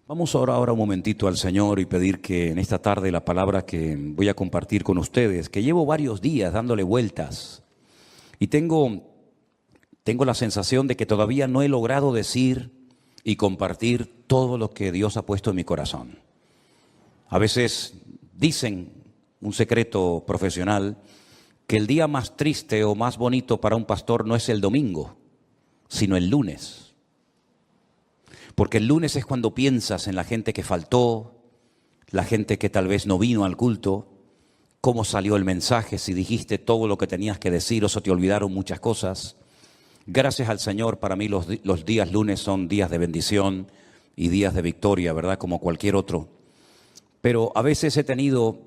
Vamos a orar ahora un momentito al Señor y pedir que en esta tarde la palabra que voy a compartir con ustedes, que llevo varios días dándole vueltas y tengo la sensación de que todavía no he logrado decir y compartir todo lo que Dios ha puesto en mi corazón. A veces dicen, un secreto profesional, que el día más triste o más bonito para un pastor no es el domingo, sino el lunes. Porque el lunes es cuando piensas en la gente que faltó, la gente que tal vez no vino al culto, cómo salió el mensaje, si dijiste todo lo que tenías que decir o se te olvidaron muchas cosas. Gracias al Señor, para mí los días lunes son días de bendición y días de victoria, ¿verdad? Como cualquier otro. Pero a veces he tenido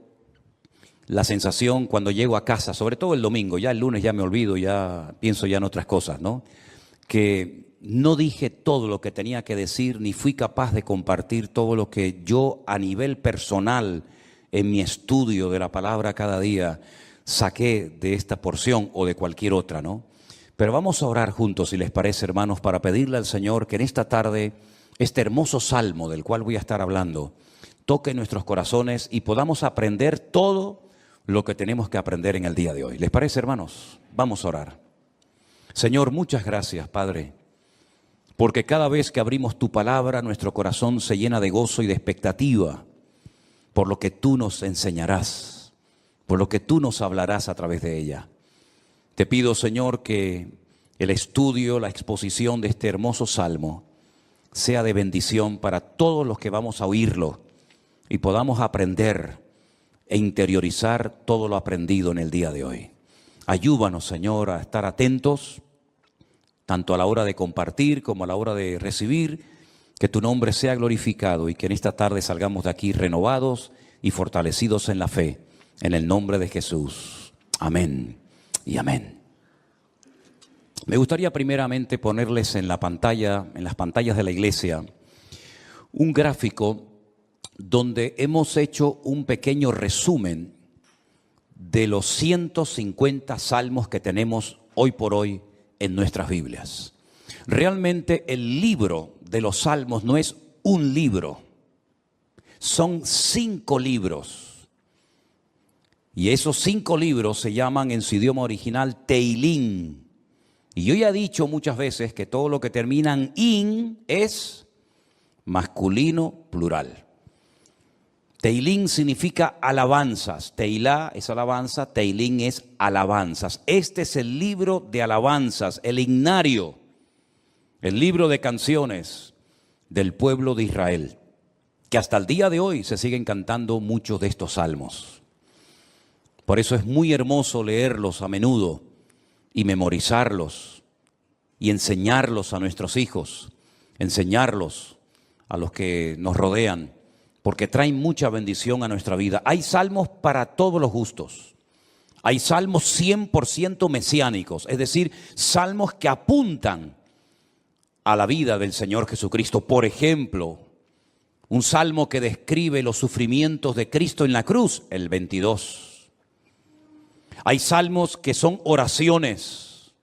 la sensación cuando llego a casa, sobre todo el domingo, ya el lunes ya me olvido, ya pienso ya en otras cosas, ¿no? Que no dije todo lo que tenía que decir, ni fui capaz de compartir todo lo que yo a nivel personal, en mi estudio de la palabra cada día, saqué de esta porción o de cualquier otra, ¿no? Pero vamos a orar juntos, si les parece, hermanos, para pedirle al Señor que en esta tarde, este hermoso salmo del cual voy a estar hablando, toque nuestros corazones y podamos aprender todo lo que tenemos que aprender en el día de hoy. ¿Les parece, hermanos? Vamos a orar. Señor, muchas gracias, Padre, porque cada vez que abrimos tu palabra, nuestro corazón se llena de gozo y de expectativa por lo que tú nos enseñarás, por lo que tú nos hablarás a través de ella. Te pido, Señor, que el estudio, la exposición de este hermoso salmo sea de bendición para todos los que vamos a oírlo y podamos aprender e interiorizar todo lo aprendido en el día de hoy. Ayúdanos, Señor, a estar atentos, tanto a la hora de compartir como a la hora de recibir, que tu nombre sea glorificado y que en esta tarde salgamos de aquí renovados y fortalecidos en la fe, en el nombre de Jesús. Amén y amén. Me gustaría primeramente ponerles en la pantalla, en las pantallas de la iglesia, un gráfico donde hemos hecho un pequeño resumen de los 150 salmos que tenemos hoy por hoy en nuestras Biblias. Realmente el libro de los salmos no es un libro, son 5 libros. Y esos 5 libros se llaman en su idioma original Teilín. Y yo ya he dicho muchas veces que todo lo que termina en in es masculino plural. Teilín significa alabanzas. Teilá es alabanza, Teilín es alabanzas. Este es el libro de alabanzas, el himnario, el libro de canciones del pueblo de Israel, que hasta el día de hoy se siguen cantando muchos de estos salmos. Por eso es muy hermoso leerlos a menudo y memorizarlos y enseñarlos a nuestros hijos, enseñarlos a los que nos rodean, porque traen mucha bendición a nuestra vida. Hay salmos para todos los gustos. Hay salmos 100% mesiánicos, es decir, salmos que apuntan a la vida del Señor Jesucristo. Por ejemplo, un salmo que describe los sufrimientos de Cristo en la cruz, el 22. Hay salmos que son oraciones,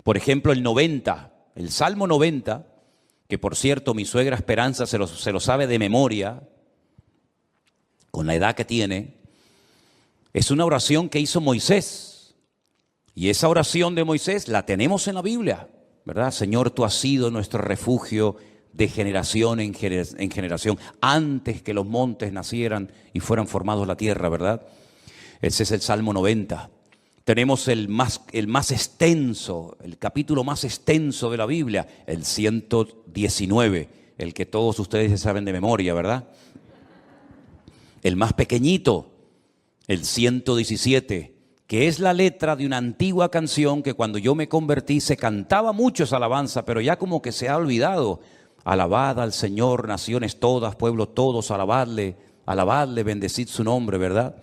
por ejemplo el 90, el Salmo 90, que por cierto mi suegra Esperanza se lo sabe de memoria, con la edad que tiene, es una oración que hizo Moisés. Y esa oración de Moisés la tenemos en la Biblia, ¿verdad? Señor, tú has sido nuestro refugio de generación en generación, antes que los montes nacieran y fueran formados la tierra, ¿verdad? Ese es el Salmo 90. Tenemos el más extenso, el capítulo más extenso de la Biblia, el 119, el que todos ustedes ya saben de memoria, ¿verdad? El más pequeñito, el 117, que es la letra de una antigua canción que cuando yo me convertí se cantaba mucho esa alabanza, pero ya como que se ha olvidado. Alabad al Señor, naciones todas, pueblos todos, alabadle, bendecid su nombre, ¿verdad?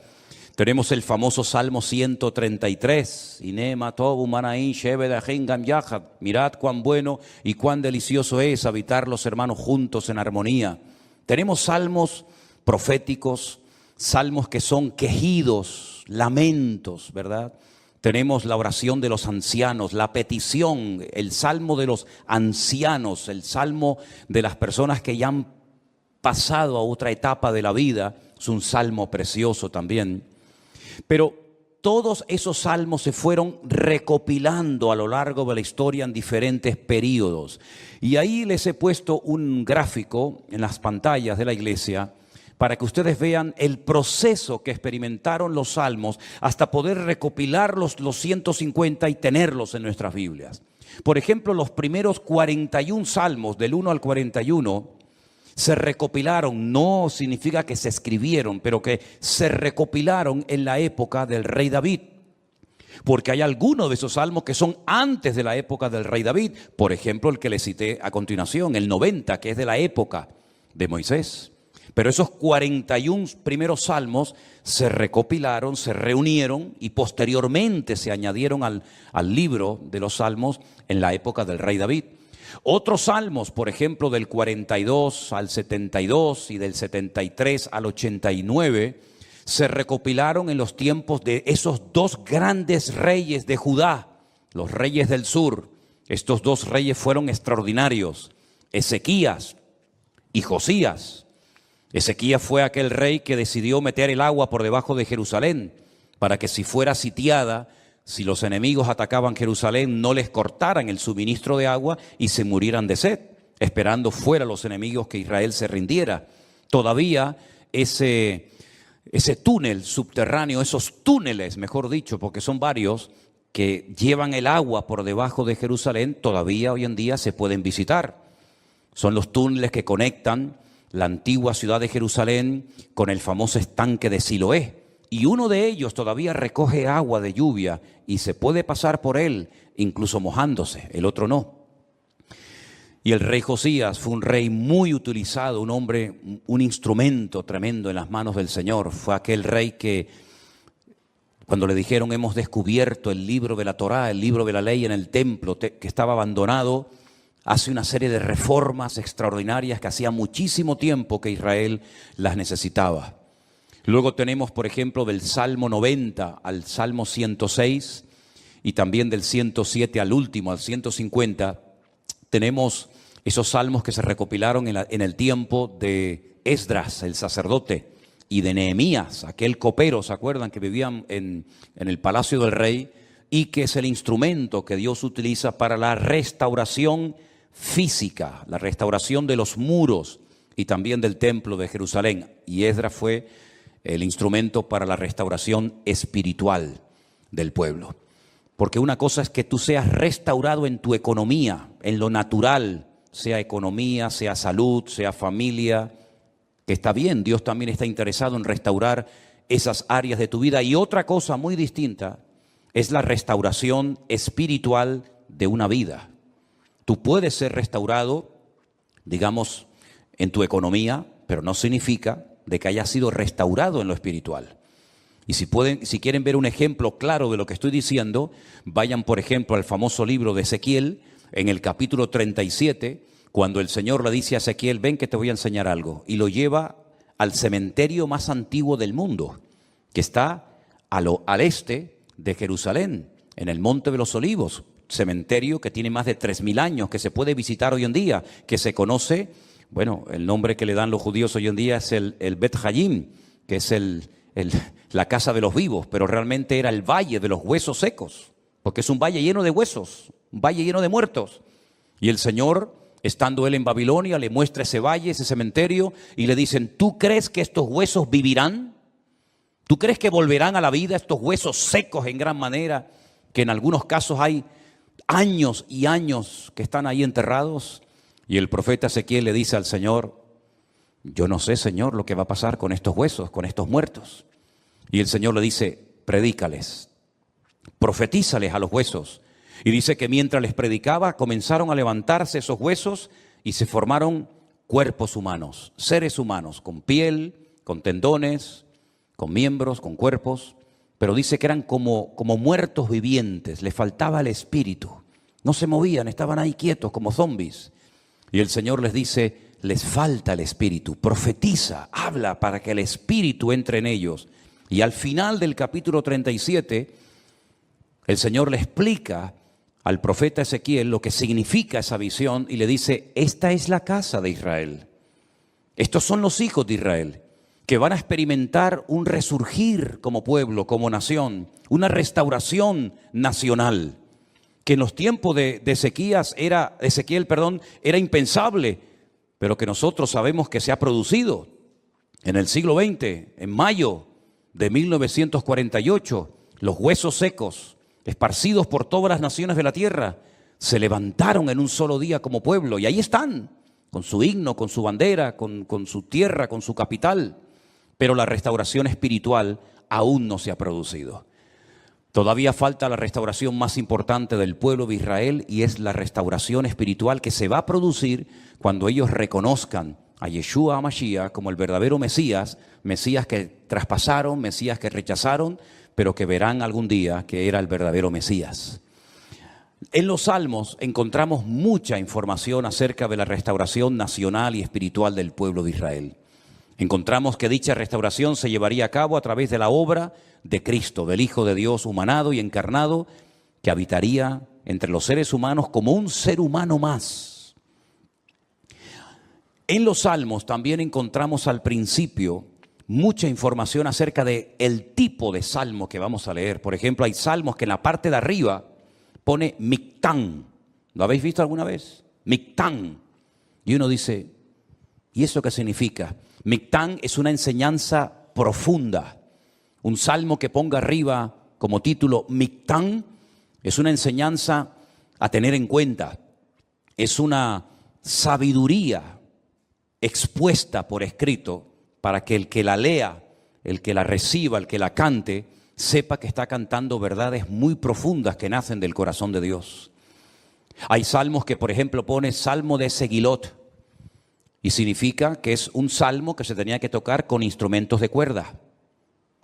Tenemos el famoso Salmo 133, Inema tobu manaín shebedahim gam yahad. Mirad cuán bueno y cuán delicioso es habitar los hermanos juntos en armonía. Tenemos salmos proféticos, salmos que son quejidos, lamentos, ¿verdad? Tenemos la oración de los ancianos, la petición, el salmo de los ancianos, el salmo de las personas que ya han pasado a otra etapa de la vida. Es un salmo precioso también. Pero todos esos salmos se fueron recopilando a lo largo de la historia en diferentes periodos. Y ahí les he puesto un gráfico en las pantallas de la iglesia para que ustedes vean el proceso que experimentaron los salmos hasta poder recopilar los 150 y tenerlos en nuestras Biblias. Por ejemplo, los primeros 41 salmos, del 1 al 41, se recopilaron. No significa que se escribieron, pero que se recopilaron en la época del rey David. Porque hay algunos de esos salmos que son antes de la época del rey David. Por ejemplo, el que le cité a continuación, el 90, que es de la época de Moisés. Pero esos 41 primeros salmos se recopilaron, se reunieron y posteriormente se añadieron al libro de los salmos en la época del rey David. Otros salmos, por ejemplo, del 42 al 72 y del 73 al 89, se recopilaron en los tiempos de esos dos grandes reyes de Judá, los reyes del sur. Estos dos reyes fueron extraordinarios, Ezequías y Josías. Ezequías fue aquel rey que decidió meter el agua por debajo de Jerusalén para que si fuera sitiada, si los enemigos atacaban Jerusalén, no les cortaran el suministro de agua y se murieran de sed, esperando fuera los enemigos que Israel se rindiera. Todavía ese túnel subterráneo, esos túneles, mejor dicho, porque son varios, que llevan el agua por debajo de Jerusalén, todavía hoy en día se pueden visitar. Son los túneles que conectan la antigua ciudad de Jerusalén con el famoso estanque de Siloé. Y uno de ellos todavía recoge agua de lluvia y se puede pasar por él, incluso mojándose, el otro no. Y el rey Josías fue un rey muy utilizado, un hombre, un instrumento tremendo en las manos del Señor. Fue aquel rey que, cuando le dijeron hemos descubierto el libro de la Torá, el libro de la ley en el templo que estaba abandonado, hace una serie de reformas extraordinarias que hacía muchísimo tiempo que Israel las necesitaba. Luego tenemos, por ejemplo, del Salmo 90 al Salmo 106 y también del 107 al último, al 150, tenemos esos salmos que se recopilaron en el tiempo de Esdras, el sacerdote, y de Nehemías, aquel copero, ¿se acuerdan? Que vivían en el palacio del rey y que es el instrumento que Dios utiliza para la restauración física, la restauración de los muros y también del templo de Jerusalén. Y Esdras fue el instrumento para la restauración espiritual del pueblo. Porque una cosa es que tú seas restaurado en tu economía, en lo natural, sea economía, sea salud, sea familia, que está bien, Dios también está interesado en restaurar esas áreas de tu vida. Y otra cosa muy distinta es la restauración espiritual de una vida. Tú puedes ser restaurado, digamos, en tu economía, pero no significa de que hayas sido restaurado en lo espiritual. Y si quieren ver un ejemplo claro de lo que estoy diciendo, vayan, por ejemplo, al famoso libro de Ezequiel, en el capítulo 37, cuando el Señor le dice a Ezequiel, ven que te voy a enseñar algo, y lo lleva al cementerio más antiguo del mundo, que está al este de Jerusalén, en el Monte de los Olivos, cementerio que tiene más de 3.000 años, que se puede visitar hoy en día, que se conoce, bueno, el nombre que le dan los judíos hoy en día es el Bet Hayim, que es la casa de los vivos, pero realmente era el valle de los huesos secos, porque es un valle lleno de huesos, un valle lleno de muertos. Y el Señor, estando él en Babilonia, le muestra ese valle, ese cementerio, y le dicen, ¿tú crees que estos huesos vivirán? ¿Tú crees que volverán a la vida estos huesos secos en gran manera, que en algunos casos hay años y años que están ahí enterrados? Y el profeta Ezequiel le dice al Señor, yo no sé, Señor, lo que va a pasar con estos huesos, con estos muertos. Y el Señor le dice, predícales, profetízales a los huesos. Y dice que mientras les predicaba, comenzaron a levantarse esos huesos y se formaron cuerpos humanos, seres humanos, con piel, con tendones, con miembros, con cuerpos. Pero dice que eran como muertos vivientes, les faltaba el espíritu. No se movían, estaban ahí quietos como zombies. Y el Señor les dice, les falta el espíritu, profetiza, habla para que el espíritu entre en ellos. Y al final del capítulo 37, el Señor le explica al profeta Ezequiel lo que significa esa visión y le dice, esta es la casa de Israel. Estos son los hijos de Israel, que van a experimentar un resurgir como pueblo, como nación, una restauración nacional, que en los tiempos de Ezequiel, era impensable, pero que nosotros sabemos que se ha producido en el siglo XX, en mayo de 1948, los huesos secos, esparcidos por todas las naciones de la tierra, se levantaron en un solo día como pueblo, y ahí están, con su himno, con su bandera, con su tierra, con su capital. Pero la restauración espiritual aún no se ha producido. Todavía falta la restauración más importante del pueblo de Israel, y es la restauración espiritual que se va a producir cuando ellos reconozcan a Yeshua HaMashiach como el verdadero Mesías, Mesías que traspasaron, Mesías que rechazaron, pero que verán algún día que era el verdadero Mesías. En los Salmos encontramos mucha información acerca de la restauración nacional y espiritual del pueblo de Israel. Encontramos que dicha restauración se llevaría a cabo a través de la obra de Cristo, del Hijo de Dios humanado y encarnado, que habitaría entre los seres humanos como un ser humano más. En los Salmos también encontramos al principio mucha información acerca del tipo de salmo que vamos a leer. Por ejemplo, hay salmos que en la parte de arriba pone Mictán. ¿Lo habéis visto alguna vez? Mictán. Y uno dice, ¿y eso qué significa? Mictán es una enseñanza profunda. Un salmo que ponga arriba como título Mictán es una enseñanza a tener en cuenta. Es una sabiduría expuesta por escrito para que el que la lea, el que la reciba, el que la cante, sepa que está cantando verdades muy profundas que nacen del corazón de Dios. Hay salmos que, por ejemplo, pone Salmo de Segilot, y significa que es un salmo que se tenía que tocar con instrumentos de cuerda,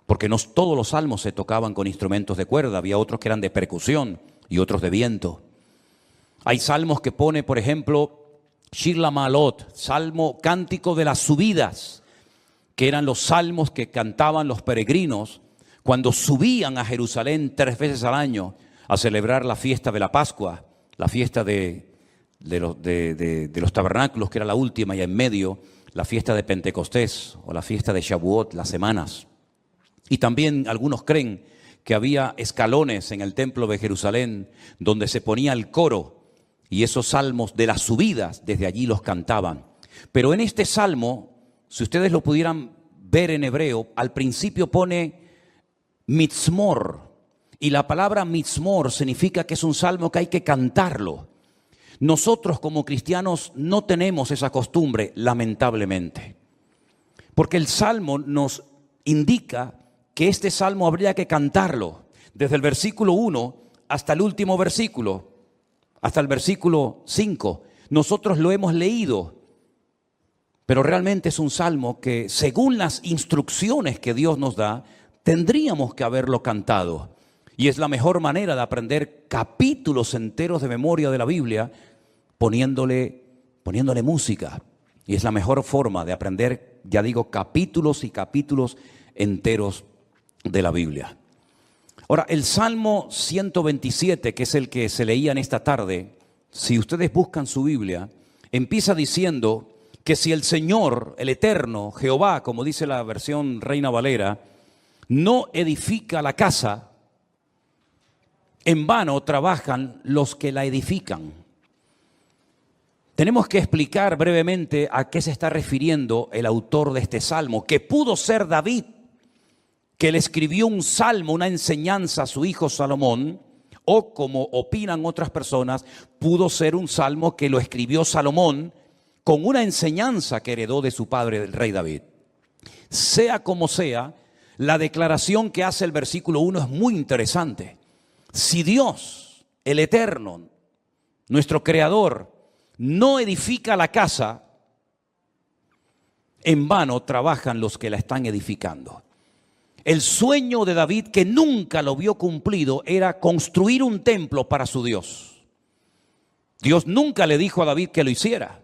porque no todos los salmos se tocaban con instrumentos de cuerda, había otros que eran de percusión y otros de viento. Hay salmos que pone, por ejemplo, Shir LaMa'alot, salmo cántico de las subidas, que eran los salmos que cantaban los peregrinos cuando subían a Jerusalén 3 veces al año a celebrar la fiesta de la Pascua, la fiesta de los tabernáculos, que era la última, y en medio la fiesta de Pentecostés o la fiesta de Shavuot, las semanas. Y también algunos creen que había escalones en el templo de Jerusalén donde se ponía el coro, y esos salmos de las subidas desde allí los cantaban. Pero en este salmo, si ustedes lo pudieran ver en hebreo, al principio pone Mitzmor, y la palabra Mitzmor significa que es un salmo que hay que cantarlo. Nosotros como cristianos no tenemos esa costumbre, lamentablemente, porque el salmo nos indica que este salmo habría que cantarlo desde el versículo 1 hasta el último versículo, hasta el versículo 5. Nosotros lo hemos leído, pero realmente es un salmo que, según las instrucciones que Dios nos da, tendríamos que haberlo cantado. Y es la mejor manera de aprender capítulos enteros de memoria de la Biblia, poniéndole música. Y es la mejor forma de aprender, ya digo, capítulos y capítulos enteros de la Biblia. Ahora, el Salmo 127, que es el que se leía en esta tarde, si ustedes buscan su Biblia, empieza diciendo que si el Señor, el Eterno, Jehová, como dice la versión Reina Valera, no edifica la casa, en vano trabajan los que la edifican. Tenemos que explicar brevemente a qué se está refiriendo el autor de este salmo, que pudo ser David, que le escribió un salmo, una enseñanza a su hijo Salomón, o como opinan otras personas, pudo ser un salmo que lo escribió Salomón con una enseñanza que heredó de su padre, el rey David. Sea como sea, la declaración que hace el versículo 1 es muy interesante. Si Dios, el Eterno, nuestro Creador, no edifica la casa, en vano trabajan los que la están edificando. El sueño de David, que nunca lo vio cumplido, era construir un templo para su Dios. Dios nunca le dijo a David que lo hiciera,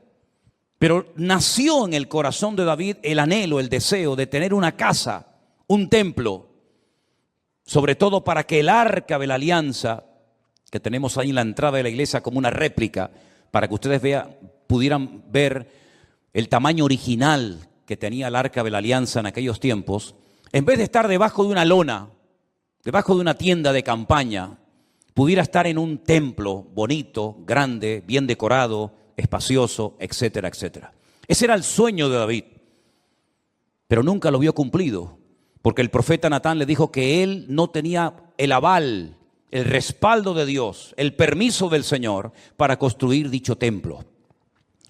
pero nació en el corazón de David el anhelo, el deseo de tener una casa, un templo, sobre todo para que el arca de la alianza, que tenemos ahí en la entrada de la iglesia como una réplica, para que ustedes pudieran ver el tamaño original que tenía el Arca de la Alianza en aquellos tiempos, en vez de estar debajo de una lona, debajo de una tienda de campaña, pudiera estar en un templo bonito, grande, bien decorado, espacioso, etcétera, etcétera. Ese era el sueño de David, pero nunca lo vio cumplido, porque el profeta Natán le dijo que él no tenía el aval, el respaldo de Dios, el permiso del Señor para construir dicho templo.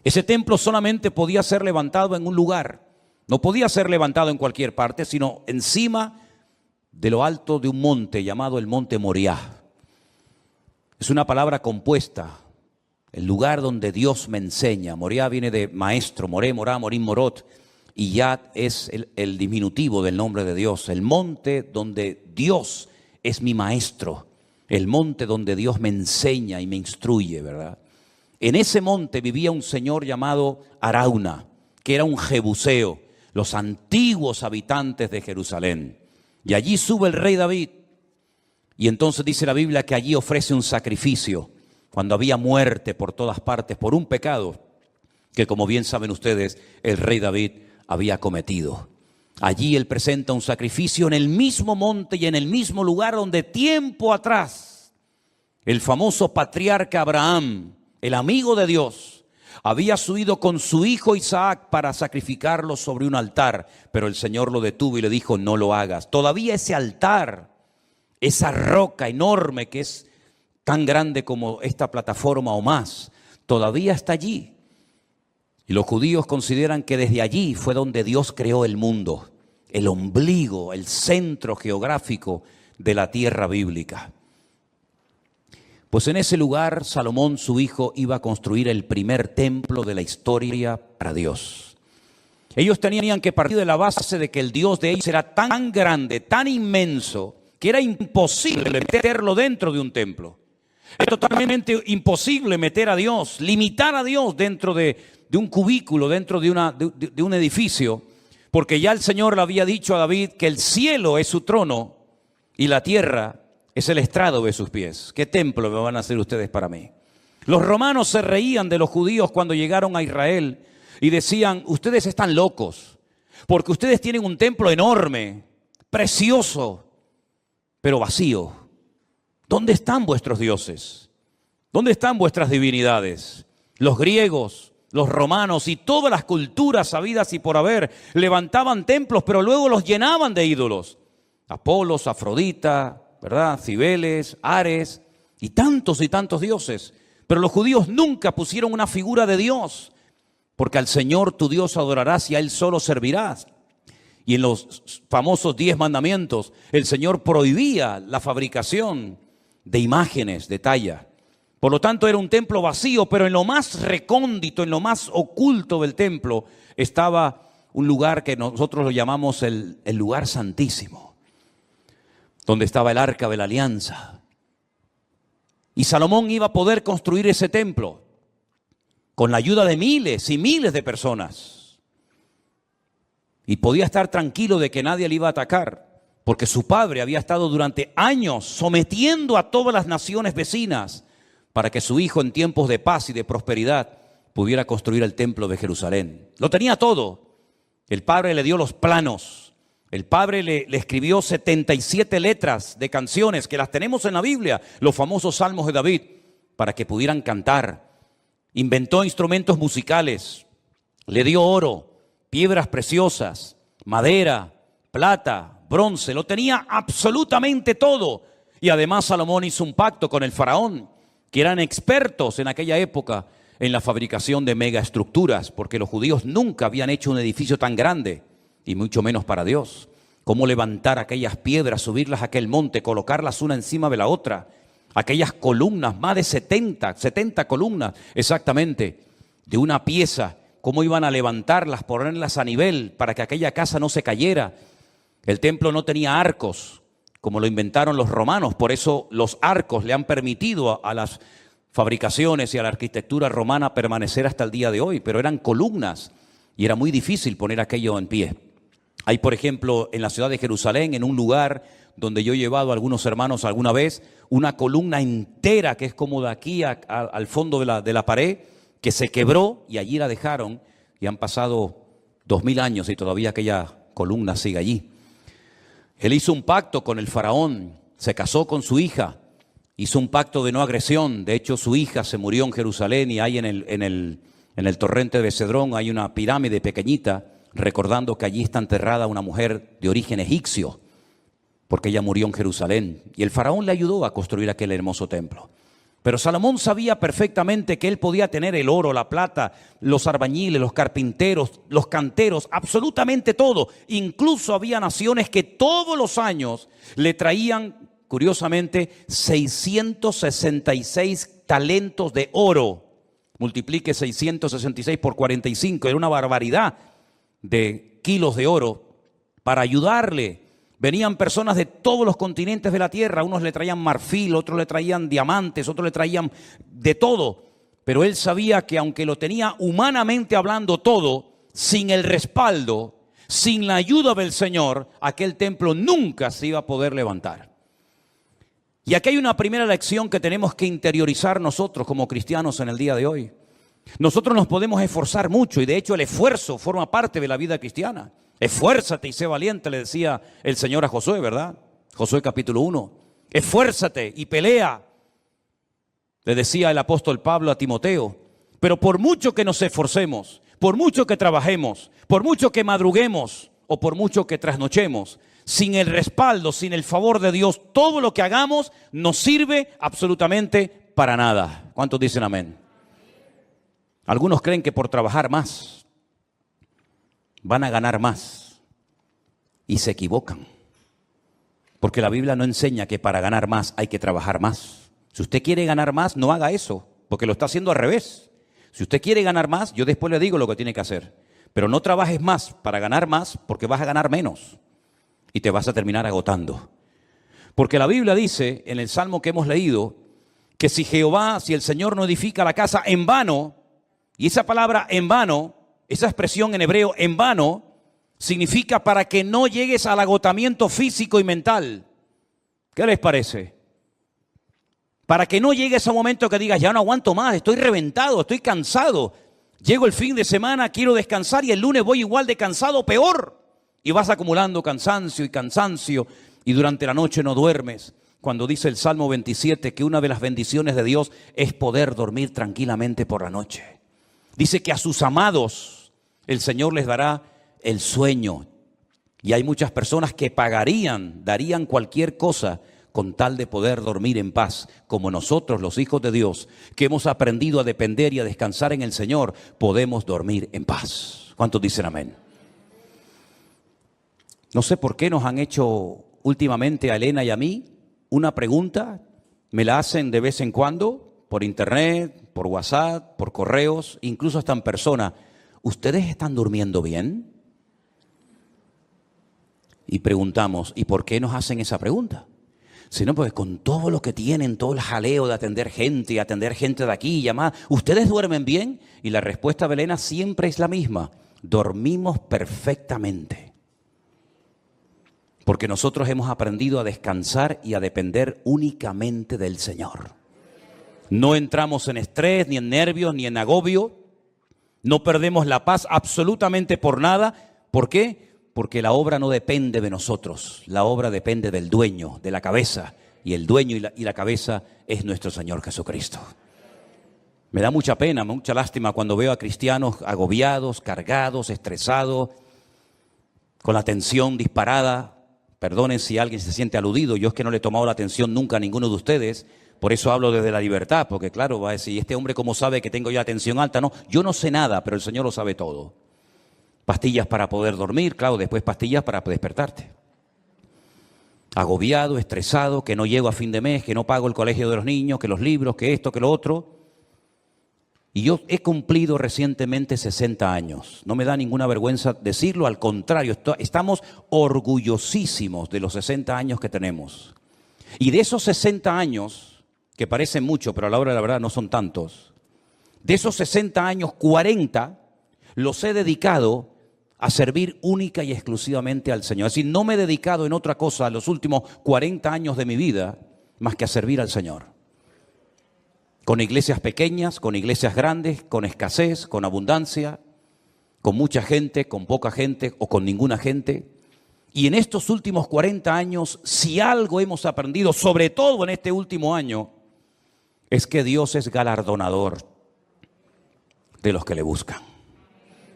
Ese templo solamente podía ser levantado en un lugar, no podía ser levantado en cualquier parte, sino encima de lo alto de un monte llamado el monte Moriah. Es una palabra compuesta, el lugar donde Dios me enseña. Moriah viene de maestro, moré, morá, morín, morot, y ya es el diminutivo del nombre de Dios. El monte donde Dios es mi maestro, el monte donde Dios me enseña y me instruye, ¿verdad? En ese monte vivía un señor llamado Arauna, que era un jebuseo, los antiguos habitantes de Jerusalén. Y allí sube el rey David. Y entonces dice la Biblia que allí ofrece un sacrificio, cuando había muerte por todas partes, por un pecado que, como bien saben ustedes, el rey David había cometido. Allí él presenta un sacrificio en el mismo monte y en el mismo lugar donde tiempo atrás el famoso patriarca Abraham, el amigo de Dios, había subido con su hijo Isaac para sacrificarlo sobre un altar, pero el Señor lo detuvo y le dijo: no lo hagas. Todavía ese altar, esa roca enorme que es tan grande como esta plataforma o más, todavía está allí. Y los judíos consideran que desde allí fue donde Dios creó el mundo, el ombligo, el centro geográfico de la tierra bíblica. Pues en ese lugar Salomón, su hijo, iba a construir el primer templo de la historia para Dios. Ellos tenían que partir de la base de que el Dios de ellos era tan grande, tan inmenso, que era imposible meterlo dentro de un templo. Es totalmente imposible meter a Dios, limitar a Dios dentro de un cubículo, dentro de un edificio, porque ya el Señor le había dicho a David que el cielo es su trono y la tierra es el estrado de sus pies. ¿Qué templo me van a hacer ustedes para mí? Los romanos se reían de los judíos cuando llegaron a Israel y decían: ustedes están locos, porque ustedes tienen un templo enorme, precioso, pero vacío. ¿Dónde están vuestros dioses? ¿Dónde están vuestras divinidades? Los griegos, los romanos y todas las culturas habidas y por haber levantaban templos, pero luego los llenaban de ídolos. Apolos, Afrodita, ¿verdad? Cibeles, Ares y tantos dioses. Pero los judíos nunca pusieron una figura de Dios, porque al Señor tu Dios adorarás y a Él solo servirás. Y en los famosos 10 mandamientos, el Señor prohibía la fabricación de imágenes de talla. Por lo tanto, era un templo vacío, pero en lo más recóndito, en lo más oculto del templo, estaba un lugar que nosotros lo llamamos el lugar santísimo, donde estaba el Arca de la Alianza. Y Salomón iba a poder construir ese templo con la ayuda de miles y miles de personas. Y podía estar tranquilo de que nadie le iba a atacar, porque su padre había estado durante años sometiendo a todas las naciones vecinas para que su hijo, en tiempos de paz y de prosperidad, pudiera construir el templo de Jerusalén. Lo tenía todo. El padre le dio los planos. El padre le escribió 77 letras de canciones que las tenemos en la Biblia, los famosos salmos de David, para que pudieran cantar. Inventó instrumentos musicales, le dio oro, piedras preciosas, madera, plata, bronce, lo tenía absolutamente todo. Y además Salomón hizo un pacto con el faraón, que eran expertos en aquella época en la fabricación de megaestructuras, porque los judíos nunca habían hecho un edificio tan grande, y mucho menos para Dios. Cómo levantar aquellas piedras, subirlas a aquel monte, colocarlas una encima de la otra. Aquellas columnas, más de 70 columnas exactamente, de una pieza. Cómo iban a levantarlas, ponerlas a nivel para que aquella casa no se cayera. El templo no tenía arcos, como lo inventaron los romanos. Por eso los arcos le han permitido a las fabricaciones y a la arquitectura romana permanecer hasta el día de hoy. Pero eran columnas y era muy difícil poner aquello en pie. Hay, por ejemplo, en la ciudad de Jerusalén, en un lugar donde yo he llevado a algunos hermanos alguna vez, una columna entera que es como de aquí al fondo de la pared, que se quebró y allí la dejaron, y han pasado 2000 años y todavía aquella columna sigue allí. Él hizo un pacto con el faraón, se casó con su hija, hizo un pacto de no agresión. De hecho, su hija se murió en Jerusalén y hay en el torrente de Cedrón hay una pirámide pequeñita, recordando que allí está enterrada una mujer de origen egipcio, porque ella murió en Jerusalén. Y el faraón le ayudó a construir aquel hermoso templo. Pero Salomón sabía perfectamente que él podía tener el oro, la plata, los albañiles, los carpinteros, los canteros, absolutamente todo. Incluso había naciones que todos los años le traían, curiosamente, 666 talentos de oro. Multiplique 666 por 45, era una barbaridad de kilos de oro para ayudarle. Venían personas de todos los continentes de la tierra, unos le traían marfil, otros le traían diamantes, otros le traían de todo. Pero él sabía que aunque lo tenía humanamente hablando todo, sin el respaldo, sin la ayuda del Señor, aquel templo nunca se iba a poder levantar. Y aquí hay una primera lección que tenemos que interiorizar nosotros como cristianos en el día de hoy. Nosotros nos podemos esforzar mucho y de hecho el esfuerzo forma parte de la vida cristiana. Esfuérzate y sé valiente, le decía el Señor a Josué, ¿verdad? Josué capítulo 1. Esfuérzate y pelea, le decía el apóstol Pablo a Timoteo. Pero por mucho que nos esforcemos, por mucho que trabajemos, por mucho que madruguemos o por mucho que trasnochemos, sin el respaldo, sin el favor de Dios, todo lo que hagamos nos sirve absolutamente para nada. ¿Cuántos dicen amén? Algunos creen que por trabajar más van a ganar más y se equivocan, porque la Biblia no enseña que para ganar más hay que trabajar más. Si usted quiere ganar más, no haga eso, porque lo está haciendo al revés. Si usted quiere ganar más, yo después le digo lo que tiene que hacer, pero no trabajes más para ganar más, porque vas a ganar menos y te vas a terminar agotando. Porque la Biblia dice en el Salmo que hemos leído que si el Señor no edifica la casa, en vano, y esa palabra en vano, esa expresión en hebreo, en vano, significa para que no llegues al agotamiento físico y mental. ¿Qué les parece? Para que no llegues a un momento que digas, ya no aguanto más, estoy reventado, estoy cansado. Llego el fin de semana, quiero descansar y el lunes voy igual de cansado, peor. Y vas acumulando cansancio y durante la noche no duermes. Cuando dice el Salmo 27 que una de las bendiciones de Dios es poder dormir tranquilamente por la noche. Dice que a sus amados el Señor les dará el sueño. Y hay muchas personas que darían cualquier cosa con tal de poder dormir en paz, como nosotros, los hijos de Dios, que hemos aprendido a depender y a descansar en el Señor, podemos dormir en paz. ¿Cuántos dicen amén? No sé por qué nos han hecho últimamente a Elena y a mí una pregunta, me la hacen de vez en cuando, por internet, por WhatsApp, por correos, incluso hasta en persona. ¿Ustedes están durmiendo bien? Y preguntamos, ¿y por qué nos hacen esa pregunta? Si no, pues con todo lo que tienen, todo el jaleo de atender gente y atender gente de aquí y llamar, ¿ustedes duermen bien? Y la respuesta de Elena siempre es la misma, dormimos perfectamente. Porque nosotros hemos aprendido a descansar y a depender únicamente del Señor. No entramos en estrés, ni en nervios, ni en agobio. No perdemos la paz absolutamente por nada. ¿Por qué? Porque la obra no depende de nosotros. La obra depende del dueño, de la cabeza. Y el dueño y la cabeza es nuestro Señor Jesucristo. Me da mucha pena, mucha lástima cuando veo a cristianos agobiados, cargados, estresados, con la tensión disparada. Perdonen si alguien se siente aludido. Yo es que no le he tomado la atención nunca a ninguno de ustedes. Por eso hablo desde la libertad, porque claro, va a decir, ¿este hombre cómo sabe que tengo yo la tensión alta? No, yo no sé nada, pero el Señor lo sabe todo. Pastillas para poder dormir, claro, después pastillas para despertarte. Agobiado, estresado, que no llego a fin de mes, que no pago el colegio de los niños, que los libros, que esto, que lo otro. Y yo he cumplido recientemente 60 años. No me da ninguna vergüenza decirlo, al contrario, estamos orgullosísimos de los 60 años que tenemos. Y de esos 60 años, que parecen mucho, pero a la hora de la verdad no son tantos, de esos 60 años, 40 los he dedicado a servir única y exclusivamente al Señor. Es decir, no me he dedicado en otra cosa los últimos 40 años de mi vida más que a servir al Señor. Con iglesias pequeñas, con iglesias grandes, con escasez, con abundancia, con mucha gente, con poca gente o con ninguna gente. Y en estos últimos 40 años, si algo hemos aprendido, sobre todo en este último año, es que Dios es galardonador de los que le buscan.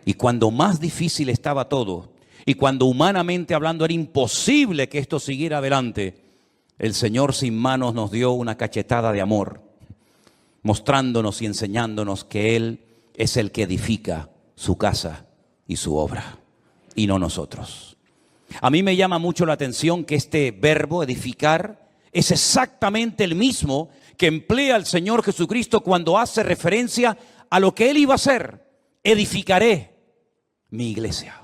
Y cuando más difícil estaba todo, y cuando humanamente hablando era imposible que esto siguiera adelante, el Señor sin manos nos dio una cachetada de amor, mostrándonos y enseñándonos que Él es el que edifica su casa y su obra, y no nosotros. A mí me llama mucho la atención que este verbo, edificar, es exactamente el mismo que emplea el Señor Jesucristo cuando hace referencia a lo que Él iba a hacer. Edificaré mi iglesia.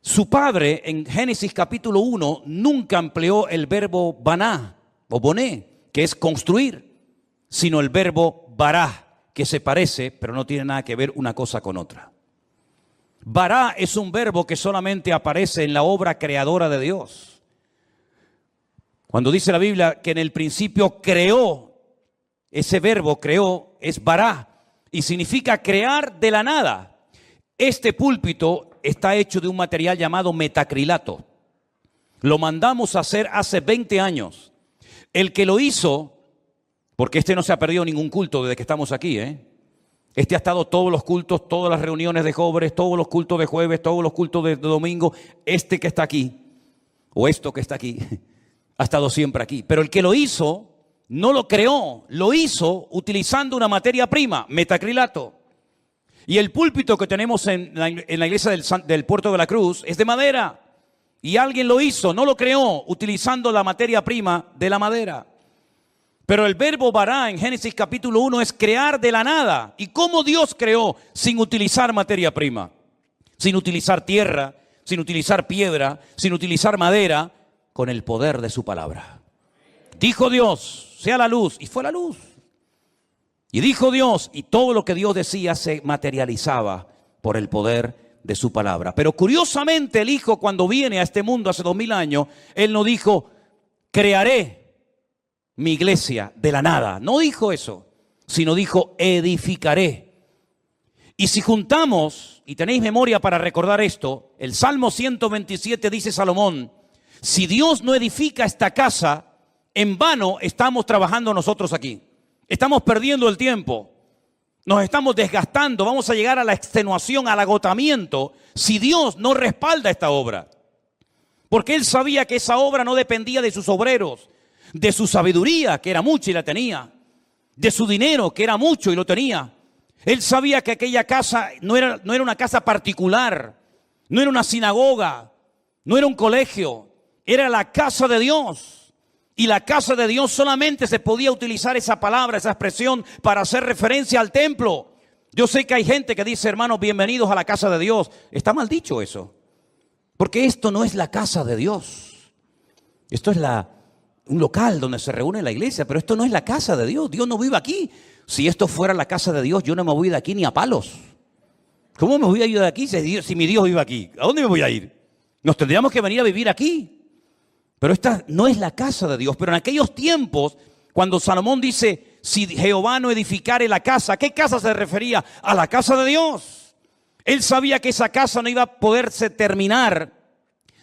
Su padre en Génesis capítulo 1 nunca empleó el verbo baná o boné, que es construir, sino el verbo bará, que se parece, pero no tiene nada que ver una cosa con otra. Bará es un verbo que solamente aparece en la obra creadora de Dios. Cuando dice la Biblia que en el principio creó, ese verbo creó es bará y significa crear de la nada. Este púlpito está hecho de un material llamado metacrilato. Lo mandamos a hacer hace 20 años. El que lo hizo, porque este no se ha perdido ningún culto desde que estamos aquí, Este ha estado todos los cultos, todas las reuniones de jóvenes, todos los cultos de jueves, todos los cultos de domingo. Este que está aquí, o esto que está aquí, ha estado siempre aquí. Pero el que lo hizo, no lo creó, lo hizo utilizando una materia prima, metacrilato. Y el púlpito que tenemos en la iglesia del Puerto de la Cruz es de madera. Y alguien lo hizo, no lo creó, utilizando la materia prima de la madera. Pero el verbo bará en Génesis capítulo 1 es crear de la nada. ¿Y cómo Dios creó sin utilizar materia prima? Sin utilizar tierra, sin utilizar piedra, sin utilizar madera, con el poder de su palabra. Dijo Dios, sea la luz, y fue la luz. Y dijo Dios, y todo lo que Dios decía se materializaba por el poder de su palabra. Pero curiosamente el Hijo, cuando viene a este mundo hace 2000 años, Él no dijo, crearé mi iglesia de la nada. No dijo eso, sino dijo, edificaré. Y si juntamos, y tenéis memoria para recordar esto, el Salmo 127 dice Salomón, si Dios no edifica esta casa, en vano estamos trabajando nosotros aquí. Estamos perdiendo el tiempo, nos estamos desgastando, vamos a llegar a la extenuación, al agotamiento, si Dios no respalda esta obra. Porque Él sabía que esa obra no dependía de sus obreros, de su sabiduría, que era mucha y la tenía, de su dinero, que era mucho y lo tenía. Él sabía que aquella casa no era una casa particular, no era una sinagoga, no era un colegio, era la casa de Dios. Y la casa de Dios solamente se podía utilizar esa palabra, esa expresión para hacer referencia al templo. Yo sé que hay gente que dice, hermanos, bienvenidos a la casa de Dios. Está mal dicho eso, porque esto no es la casa de Dios. Esto es un local donde se reúne la iglesia, pero esto no es la casa de Dios. Dios no vive aquí. Si esto fuera la casa de Dios, yo no me voy de aquí ni a palos. ¿Cómo me voy a ir de aquí si mi Dios vive aquí? ¿A dónde me voy a ir? Nos tendríamos que venir a vivir aquí. Pero esta no es la casa de Dios. Pero en aquellos tiempos, cuando Salomón dice, si Jehová no edificare la casa, ¿a qué casa se refería? A la casa de Dios. Él sabía que esa casa no iba a poderse terminar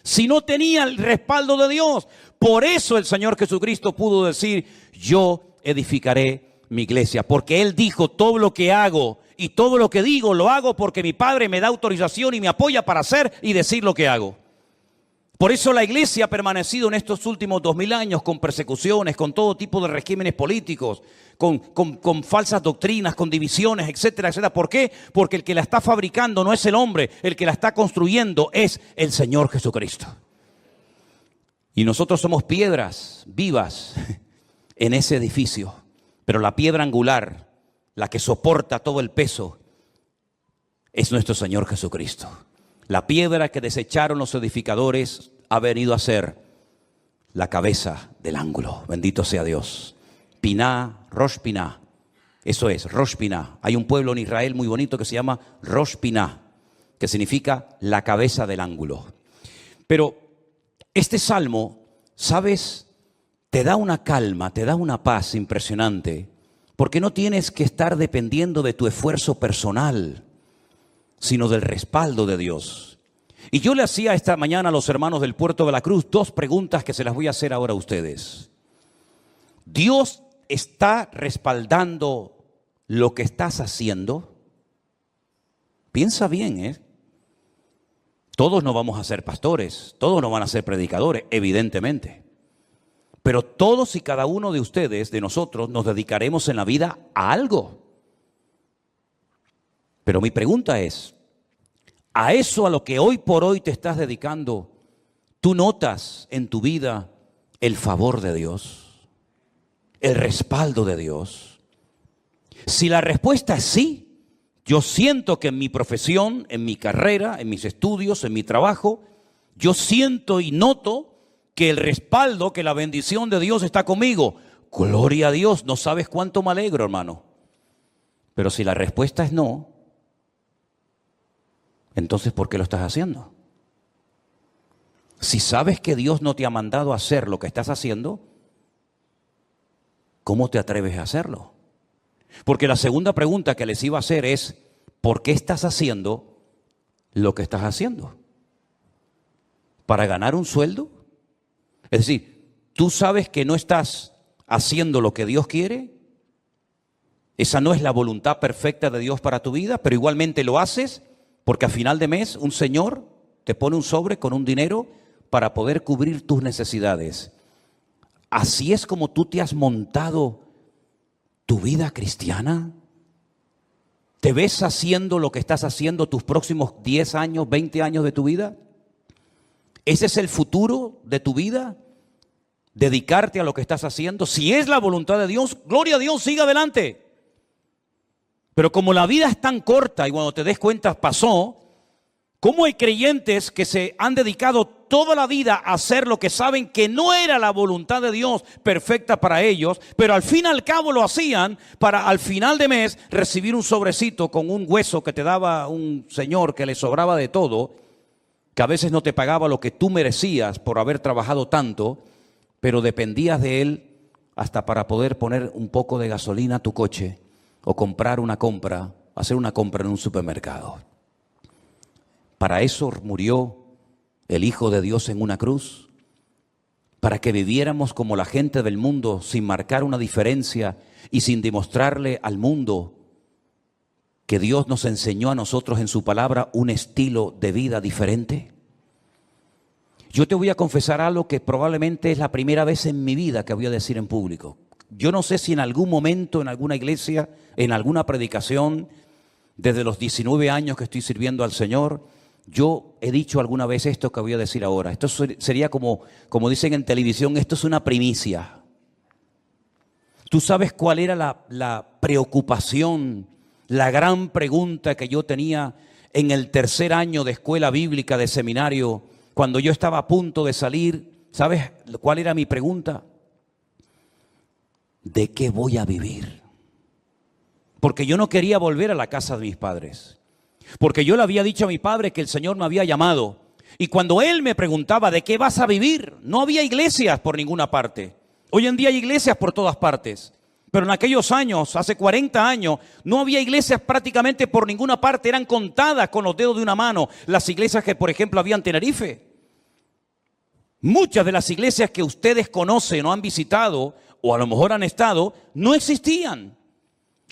si no tenía el respaldo de Dios. Por eso el Señor Jesucristo pudo decir, yo edificaré mi iglesia. Porque Él dijo, todo lo que hago y todo lo que digo, lo hago porque mi Padre me da autorización y me apoya para hacer y decir lo que hago. Por eso la iglesia ha permanecido en estos últimos 2000 años con persecuciones, con todo tipo de regímenes políticos, con falsas doctrinas, con divisiones, etcétera, etcétera. ¿Por qué? Porque el que la está fabricando no es el hombre, el que la está construyendo es el Señor Jesucristo. Y nosotros somos piedras vivas en ese edificio, pero la piedra angular, la que soporta todo el peso, es nuestro Señor Jesucristo. La piedra que desecharon los edificadores ha venido a ser la cabeza del ángulo. Bendito sea Dios. Piná, Rosh Piná. Eso es, Rosh Piná. Hay un pueblo en Israel muy bonito que se llama Rosh Piná, que significa la cabeza del ángulo. Pero este salmo, ¿sabes? Te da una calma, te da una paz impresionante, porque no tienes que estar dependiendo de tu esfuerzo personal. sino del respaldo de Dios. Y yo le hacía esta mañana a los hermanos del Puerto de la Cruz 2 preguntas que se las voy a hacer ahora a ustedes. ¿Dios está respaldando lo que estás haciendo? Piensa bien, ¿eh? Todos no vamos a ser pastores, todos no van a ser predicadores, evidentemente. Pero todos y cada uno de ustedes, de nosotros, nos dedicaremos en la vida a algo. Pero mi pregunta es, ¿a eso a lo que hoy por hoy te estás dedicando, tú notas en tu vida el favor de Dios, el respaldo de Dios? Si la respuesta es sí, yo siento que en mi profesión, en mi carrera, en mis estudios, en mi trabajo, yo siento y noto que el respaldo, que la bendición de Dios está conmigo. Gloria a Dios, no sabes cuánto me alegro, hermano. Pero si la respuesta es no, entonces ¿por qué lo estás haciendo? Si sabes que Dios no te ha mandado a hacer lo que estás haciendo, ¿cómo te atreves a hacerlo? Porque la segunda pregunta que les iba a hacer es, ¿por qué estás haciendo lo que estás haciendo? ¿Para ganar un sueldo? Es decir, ¿tú sabes que no estás haciendo lo que Dios quiere? Esa no es la voluntad perfecta de Dios para tu vida, pero igualmente lo haces porque a final de mes un señor te pone un sobre con un dinero para poder cubrir tus necesidades. ¿Así es como tú te has montado tu vida cristiana? ¿Te ves haciendo lo que estás haciendo tus próximos 10 años, 20 años de tu vida? ¿Ese es el futuro de tu vida? ¿Dedicarte a lo que estás haciendo? Si es la voluntad de Dios, gloria a Dios, siga adelante. Pero como la vida es tan corta y cuando te des cuenta pasó, ¿cómo hay creyentes que se han dedicado toda la vida a hacer lo que saben que no era la voluntad de Dios perfecta para ellos, pero al fin y al cabo lo hacían para al final de mes recibir un sobrecito con un hueso que te daba un señor que le sobraba de todo, que a veces no te pagaba lo que tú merecías por haber trabajado tanto, pero dependías de él hasta para poder poner un poco de gasolina a tu coche o hacer una compra en un supermercado? Para eso murió el Hijo de Dios en una cruz, para que viviéramos como la gente del mundo sin marcar una diferencia y sin demostrarle al mundo que Dios nos enseñó a nosotros en su palabra un estilo de vida diferente. Yo te voy a confesar algo que probablemente es la primera vez en mi vida que voy a decir en público. Yo no sé si en algún momento, en alguna iglesia, en alguna predicación, desde los 19 años que estoy sirviendo al Señor, yo he dicho alguna vez esto que voy a decir ahora. Esto sería como dicen en televisión, esto es una primicia. ¿Tú sabes cuál era la preocupación, la gran pregunta que yo tenía en el tercer año de escuela bíblica, de seminario, cuando yo estaba a punto de salir? ¿Sabes cuál era mi pregunta? ¿De qué voy a vivir? Porque yo no quería volver a la casa de mis padres. Porque yo le había dicho a mi padre que el Señor me había llamado. Y cuando él me preguntaba, ¿de qué vas a vivir? No había iglesias por ninguna parte. Hoy en día hay iglesias por todas partes. Pero en aquellos años, hace 40 años, no había iglesias prácticamente por ninguna parte. Eran contadas con los dedos de una mano las iglesias que, por ejemplo, había en Tenerife. Muchas de las iglesias que ustedes conocen o han visitado, o a lo mejor han estado, no existían.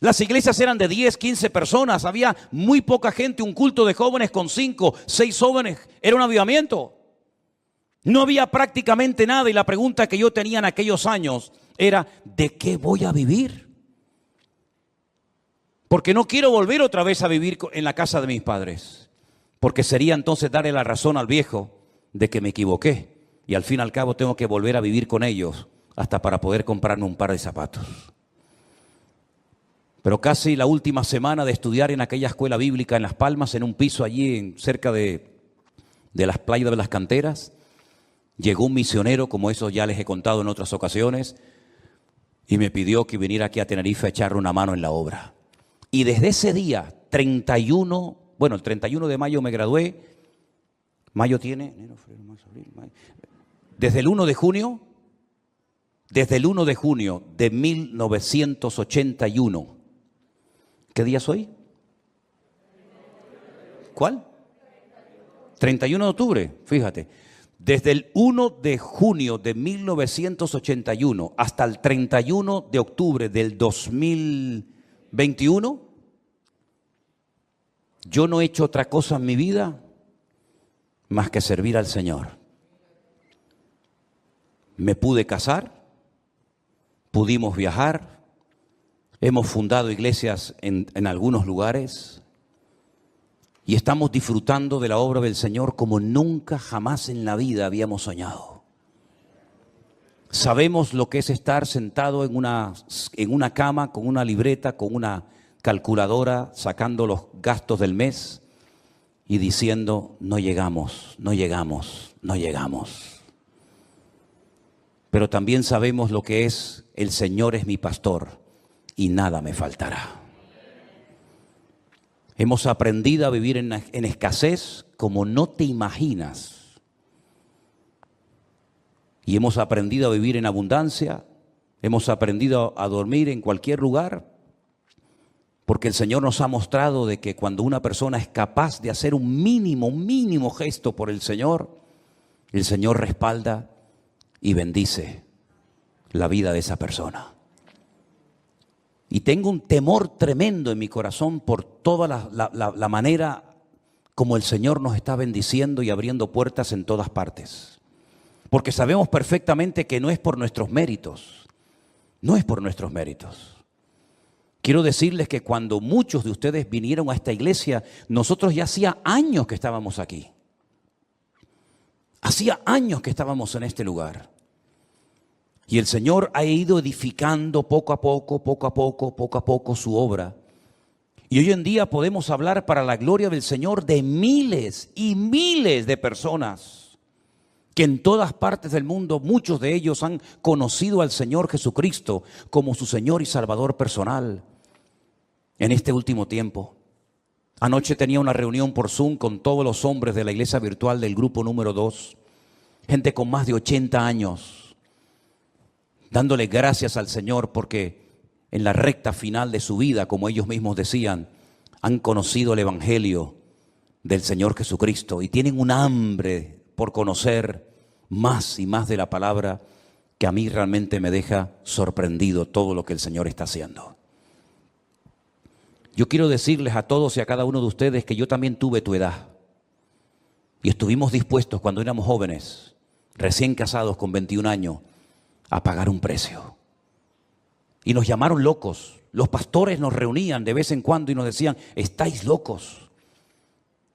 Las iglesias eran de 10, 15 personas, había muy poca gente, un culto de jóvenes con 5, 6 jóvenes, era un avivamiento. No había prácticamente nada y la pregunta que yo tenía en aquellos años era, ¿de qué voy a vivir? Porque no quiero volver otra vez a vivir en la casa de mis padres, porque sería entonces darle la razón al viejo de que me equivoqué y al fin y al cabo tengo que volver a vivir con ellos hasta para poder comprarme un par de zapatos. Pero casi la última semana de estudiar en aquella escuela bíblica en Las Palmas, en un piso allí cerca de las playas de las canteras, llegó un misionero, como eso ya les he contado en otras ocasiones, y me pidió que viniera aquí a Tenerife a echarle una mano en la obra. Y desde ese día, el 31 de mayo me gradué, mayo tiene, enero, febrero, marzo, abril, mayo. Desde el 1 de junio de 1981, ¿qué día soy? ¿Cuál? 31 de octubre, fíjate. Desde el 1 de junio de 1981 hasta el 31 de octubre del 2021, yo no he hecho otra cosa en mi vida más que servir al Señor. Me pude casar, pudimos viajar, hemos fundado iglesias en algunos lugares y estamos disfrutando de la obra del Señor como nunca jamás en la vida habíamos soñado. Sabemos lo que es estar sentado en una cama con una libreta, con una calculadora, sacando los gastos del mes y diciendo, no llegamos, no llegamos, no llegamos. Pero también sabemos lo que es, el Señor es mi pastor y nada me faltará. Hemos aprendido a vivir en escasez como no te imaginas. Y hemos aprendido a vivir en abundancia, hemos aprendido a dormir en cualquier lugar, porque el Señor nos ha mostrado de que cuando una persona es capaz de hacer un mínimo gesto por el Señor respalda y bendice la vida de esa persona. Y tengo un temor tremendo en mi corazón por toda la manera como el Señor nos está bendiciendo y abriendo puertas en todas partes. Porque sabemos perfectamente que no es por nuestros méritos, no es por nuestros méritos. Quiero decirles que cuando muchos de ustedes vinieron a esta iglesia, nosotros ya hacía años que estábamos aquí. Hacía años que estábamos en este lugar. Y el Señor ha ido edificando poco a poco su obra. Y hoy en día podemos hablar para la gloria del Señor de miles y miles de personas que en todas partes del mundo, muchos de ellos han conocido al Señor Jesucristo como su Señor y Salvador personal en este último tiempo. Anoche tenía una reunión por Zoom con todos los hombres de la iglesia virtual del grupo número 2, gente con más de 80 años. Dándole gracias al Señor porque en la recta final de su vida, como ellos mismos decían, han conocido el Evangelio del Señor Jesucristo y tienen un hambre por conocer más y más de la palabra que a mí realmente me deja sorprendido todo lo que el Señor está haciendo. Yo quiero decirles a todos y a cada uno de ustedes que yo también tuve tu edad y estuvimos dispuestos cuando éramos jóvenes, recién casados con 21 años, a pagar un precio. Y nos llamaron locos. Los pastores nos reunían de vez en cuando y nos decían, estáis locos.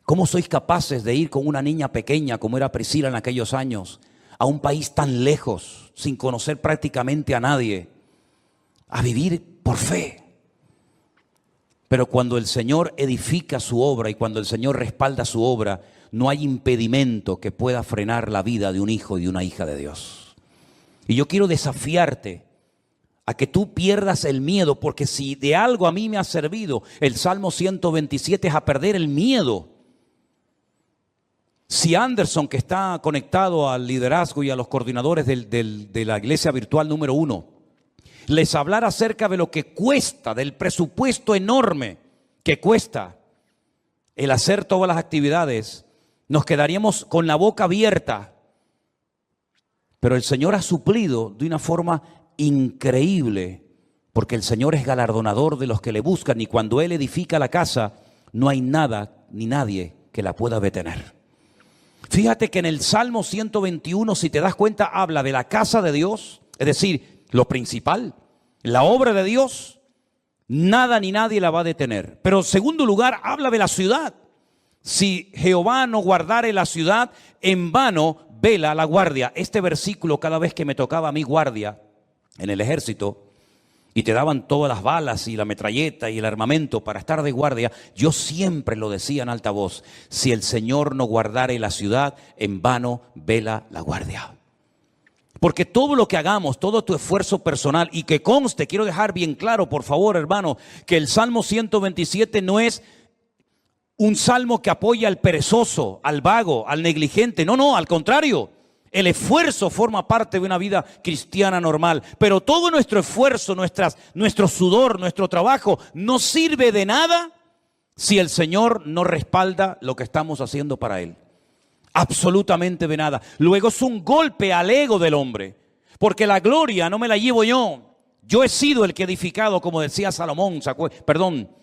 ¿Cómo sois capaces de ir con una niña pequeña como era Priscila en aquellos años a un país tan lejos, sin conocer prácticamente a nadie, a vivir por fe? Pero cuando el Señor edifica su obra y cuando el Señor respalda su obra, no hay impedimento que pueda frenar la vida de un hijo y de una hija de Dios. Y yo quiero desafiarte a que tú pierdas el miedo, porque si de algo a mí me ha servido el Salmo 127 es a perder el miedo. Si Anderson, que está conectado al liderazgo y a los coordinadores de la iglesia virtual número 1, les hablara acerca de lo que cuesta, del presupuesto enorme que cuesta el hacer todas las actividades, nos quedaríamos con la boca abierta. Pero el Señor ha suplido de una forma increíble, porque el Señor es galardonador de los que le buscan y cuando Él edifica la casa, no hay nada ni nadie que la pueda detener. Fíjate que en el Salmo 121, si te das cuenta, habla de la casa de Dios, es decir, lo principal, la obra de Dios, nada ni nadie la va a detener. Pero en segundo lugar, habla de la ciudad. Si Jehová no guardare la ciudad, en vano vela la guardia. Este versículo, cada vez que me tocaba a mí guardia en el ejército y te daban todas las balas y la metralleta y el armamento para estar de guardia, yo siempre lo decía en alta voz: si el Señor no guardare la ciudad, en vano vela la guardia. Porque todo lo que hagamos, todo tu esfuerzo personal, y que conste, quiero dejar bien claro, por favor, hermano, que el Salmo 127 no es un salmo que apoya al perezoso, al vago, al negligente. No, al contrario. El esfuerzo forma parte de una vida cristiana normal. Pero todo nuestro esfuerzo, nuestro sudor, nuestro trabajo no sirve de nada si el Señor no respalda lo que estamos haciendo para Él? Absolutamente de nada. Luego es un golpe al ego del hombre, porque la gloria no me la llevo yo. Yo he sido el que he edificado, como decía Salomón,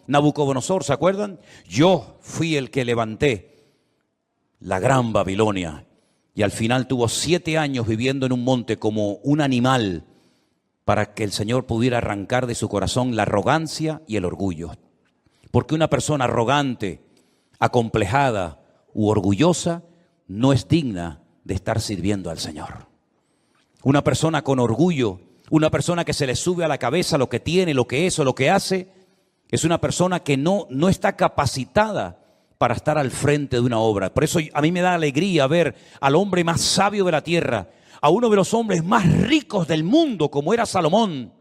Nabucodonosor, ¿se acuerdan? Yo fui el que levanté la gran Babilonia. Y al final tuvo 7 años viviendo en un monte como un animal, para que el Señor pudiera arrancar de su corazón la arrogancia y el orgullo. Porque una persona arrogante, acomplejada u orgullosa no es digna de estar sirviendo al Señor. Una persona con orgullo, una persona que se le sube a la cabeza lo que tiene, lo que es o lo que hace, es una persona que no está capacitada para estar al frente de una obra. Por eso a mí me da alegría ver al hombre más sabio de la tierra, a uno de los hombres más ricos del mundo, como era Salomón,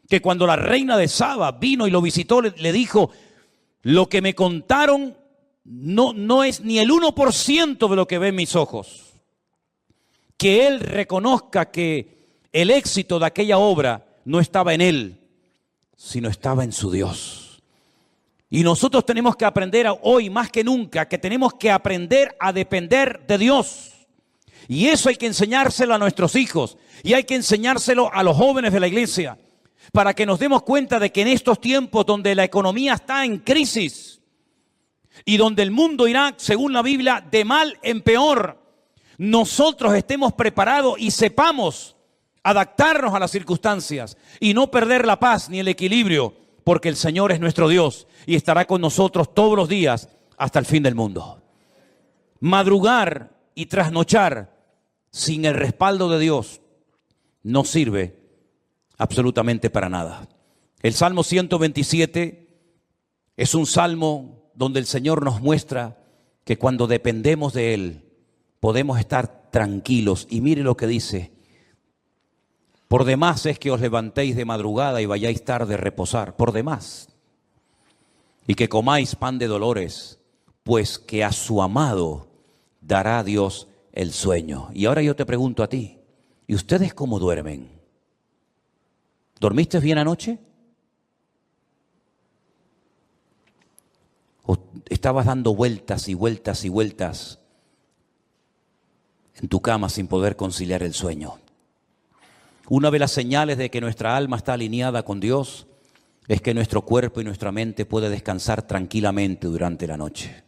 que cuando la reina de Saba vino y lo visitó, le dijo: lo que me contaron no es ni el 1% de lo que ven mis ojos. Que él reconozca que el éxito de aquella obra no estaba en él, sino estaba en su Dios. Y nosotros tenemos que aprender hoy más que nunca, que tenemos que aprender a depender de Dios. Y eso hay que enseñárselo a nuestros hijos y hay que enseñárselo a los jóvenes de la iglesia, para que nos demos cuenta de que en estos tiempos donde la economía está en crisis y donde el mundo irá, según la Biblia, de mal en peor, nosotros estemos preparados y sepamos adaptarnos a las circunstancias y no perder la paz ni el equilibrio, porque el Señor es nuestro Dios y estará con nosotros todos los días hasta el fin del mundo. Madrugar y trasnochar sin el respaldo de Dios no sirve absolutamente para nada. El Salmo 127 es un salmo donde el Señor nos muestra que cuando dependemos de Él podemos estar tranquilos. Y mire lo que dice: por demás es que os levantéis de madrugada y vayáis tarde a reposar, por demás. Y que comáis pan de dolores, pues que a su amado dará Dios el sueño. Y ahora yo te pregunto a ti, ¿y ustedes cómo duermen? ¿Dormiste bien anoche? ¿O estabas dando vueltas y vueltas y vueltas en tu cama sin poder conciliar el sueño? Una de las señales de que nuestra alma está alineada con Dios es que nuestro cuerpo y nuestra mente puede descansar tranquilamente durante la noche.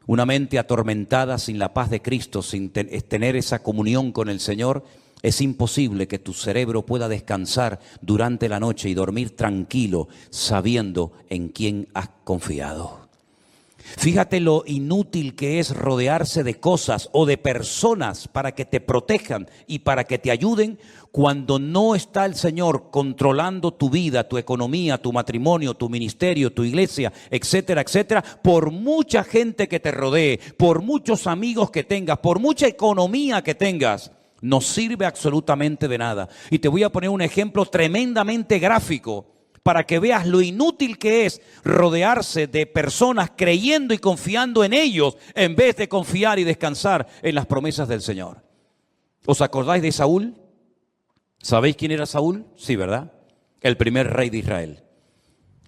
Una mente atormentada sin la paz de Cristo, sin tener esa comunión con el Señor, es imposible que tu cerebro pueda descansar durante la noche y dormir tranquilo, sabiendo en quién has confiado. Fíjate lo inútil que es rodearse de cosas o de personas para que te protejan y para que te ayuden, cuando no está el Señor controlando tu vida, tu economía, tu matrimonio, tu ministerio, tu iglesia, etcétera, etcétera. Por mucha gente que te rodee, por muchos amigos que tengas, por mucha economía que tengas, no sirve absolutamente de nada. Y te voy a poner un ejemplo tremendamente gráfico para que veas lo inútil que es rodearse de personas creyendo y confiando en ellos en vez de confiar y descansar en las promesas del Señor. ¿Os acordáis de Saúl? ¿Sabéis quién era Saúl? Sí, ¿verdad? El primer rey de Israel.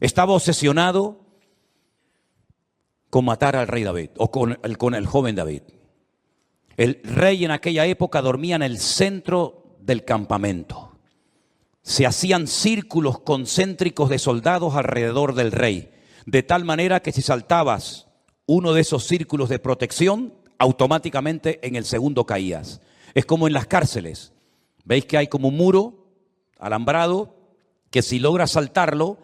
Estaba obsesionado con matar al rey David o con el joven David. El rey en aquella época dormía en el centro del campamento. Se hacían círculos concéntricos de soldados alrededor del rey, de tal manera que si saltabas uno de esos círculos de protección, automáticamente en el segundo caías. Es como en las cárceles. ¿Veis que hay como un muro alambrado que si logras saltarlo,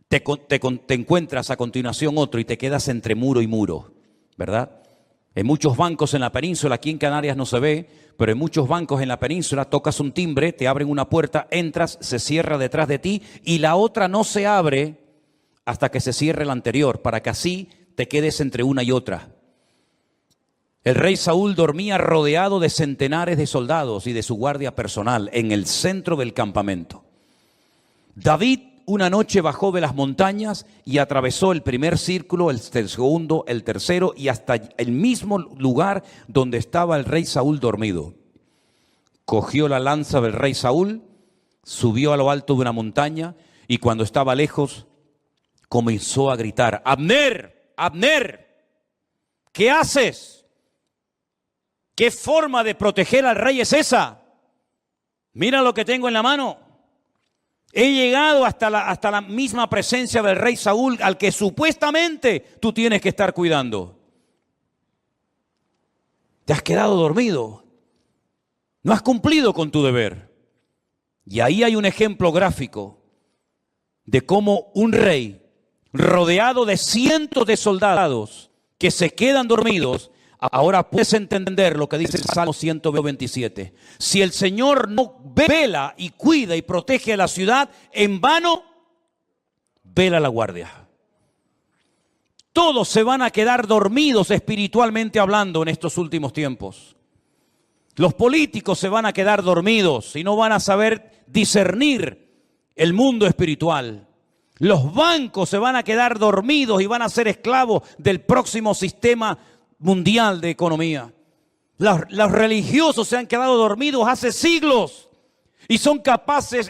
te encuentras a continuación otro y te quedas entre muro y muro, ¿verdad? En muchos bancos en la península, aquí en Canarias no se ve, pero en muchos bancos en la península tocas un timbre, te abren una puerta, entras, se cierra detrás de ti y la otra no se abre hasta que se cierre la anterior, para que así te quedes entre una y otra. El rey Saúl dormía rodeado de centenares de soldados y de su guardia personal en el centro del campamento. David una noche bajó de las montañas y atravesó el primer círculo, el segundo, el tercero y hasta el mismo lugar donde estaba el rey Saúl dormido. Cogió la lanza del rey Saúl, subió a lo alto de una montaña y cuando estaba lejos, comenzó a gritar: Abner, Abner, ¿qué haces? ¿Qué forma de proteger al rey es esa? Mira lo que tengo en la mano. He llegado hasta la misma presencia del rey Saúl, al que supuestamente tú tienes que estar cuidando. Te has quedado dormido. No has cumplido con tu deber. Y ahí hay un ejemplo gráfico de cómo un rey rodeado de cientos de soldados que se quedan dormidos. Ahora puedes entender lo que dice el Salmo 127. Si el Señor no vela y cuida y protege a la ciudad, en vano vela la guardia. Todos se van a quedar dormidos espiritualmente hablando en estos últimos tiempos. Los políticos se van a quedar dormidos y no van a saber discernir el mundo espiritual. Los bancos se van a quedar dormidos y van a ser esclavos del próximo sistema mundial de economía. Los religiosos se han quedado dormidos hace siglos y son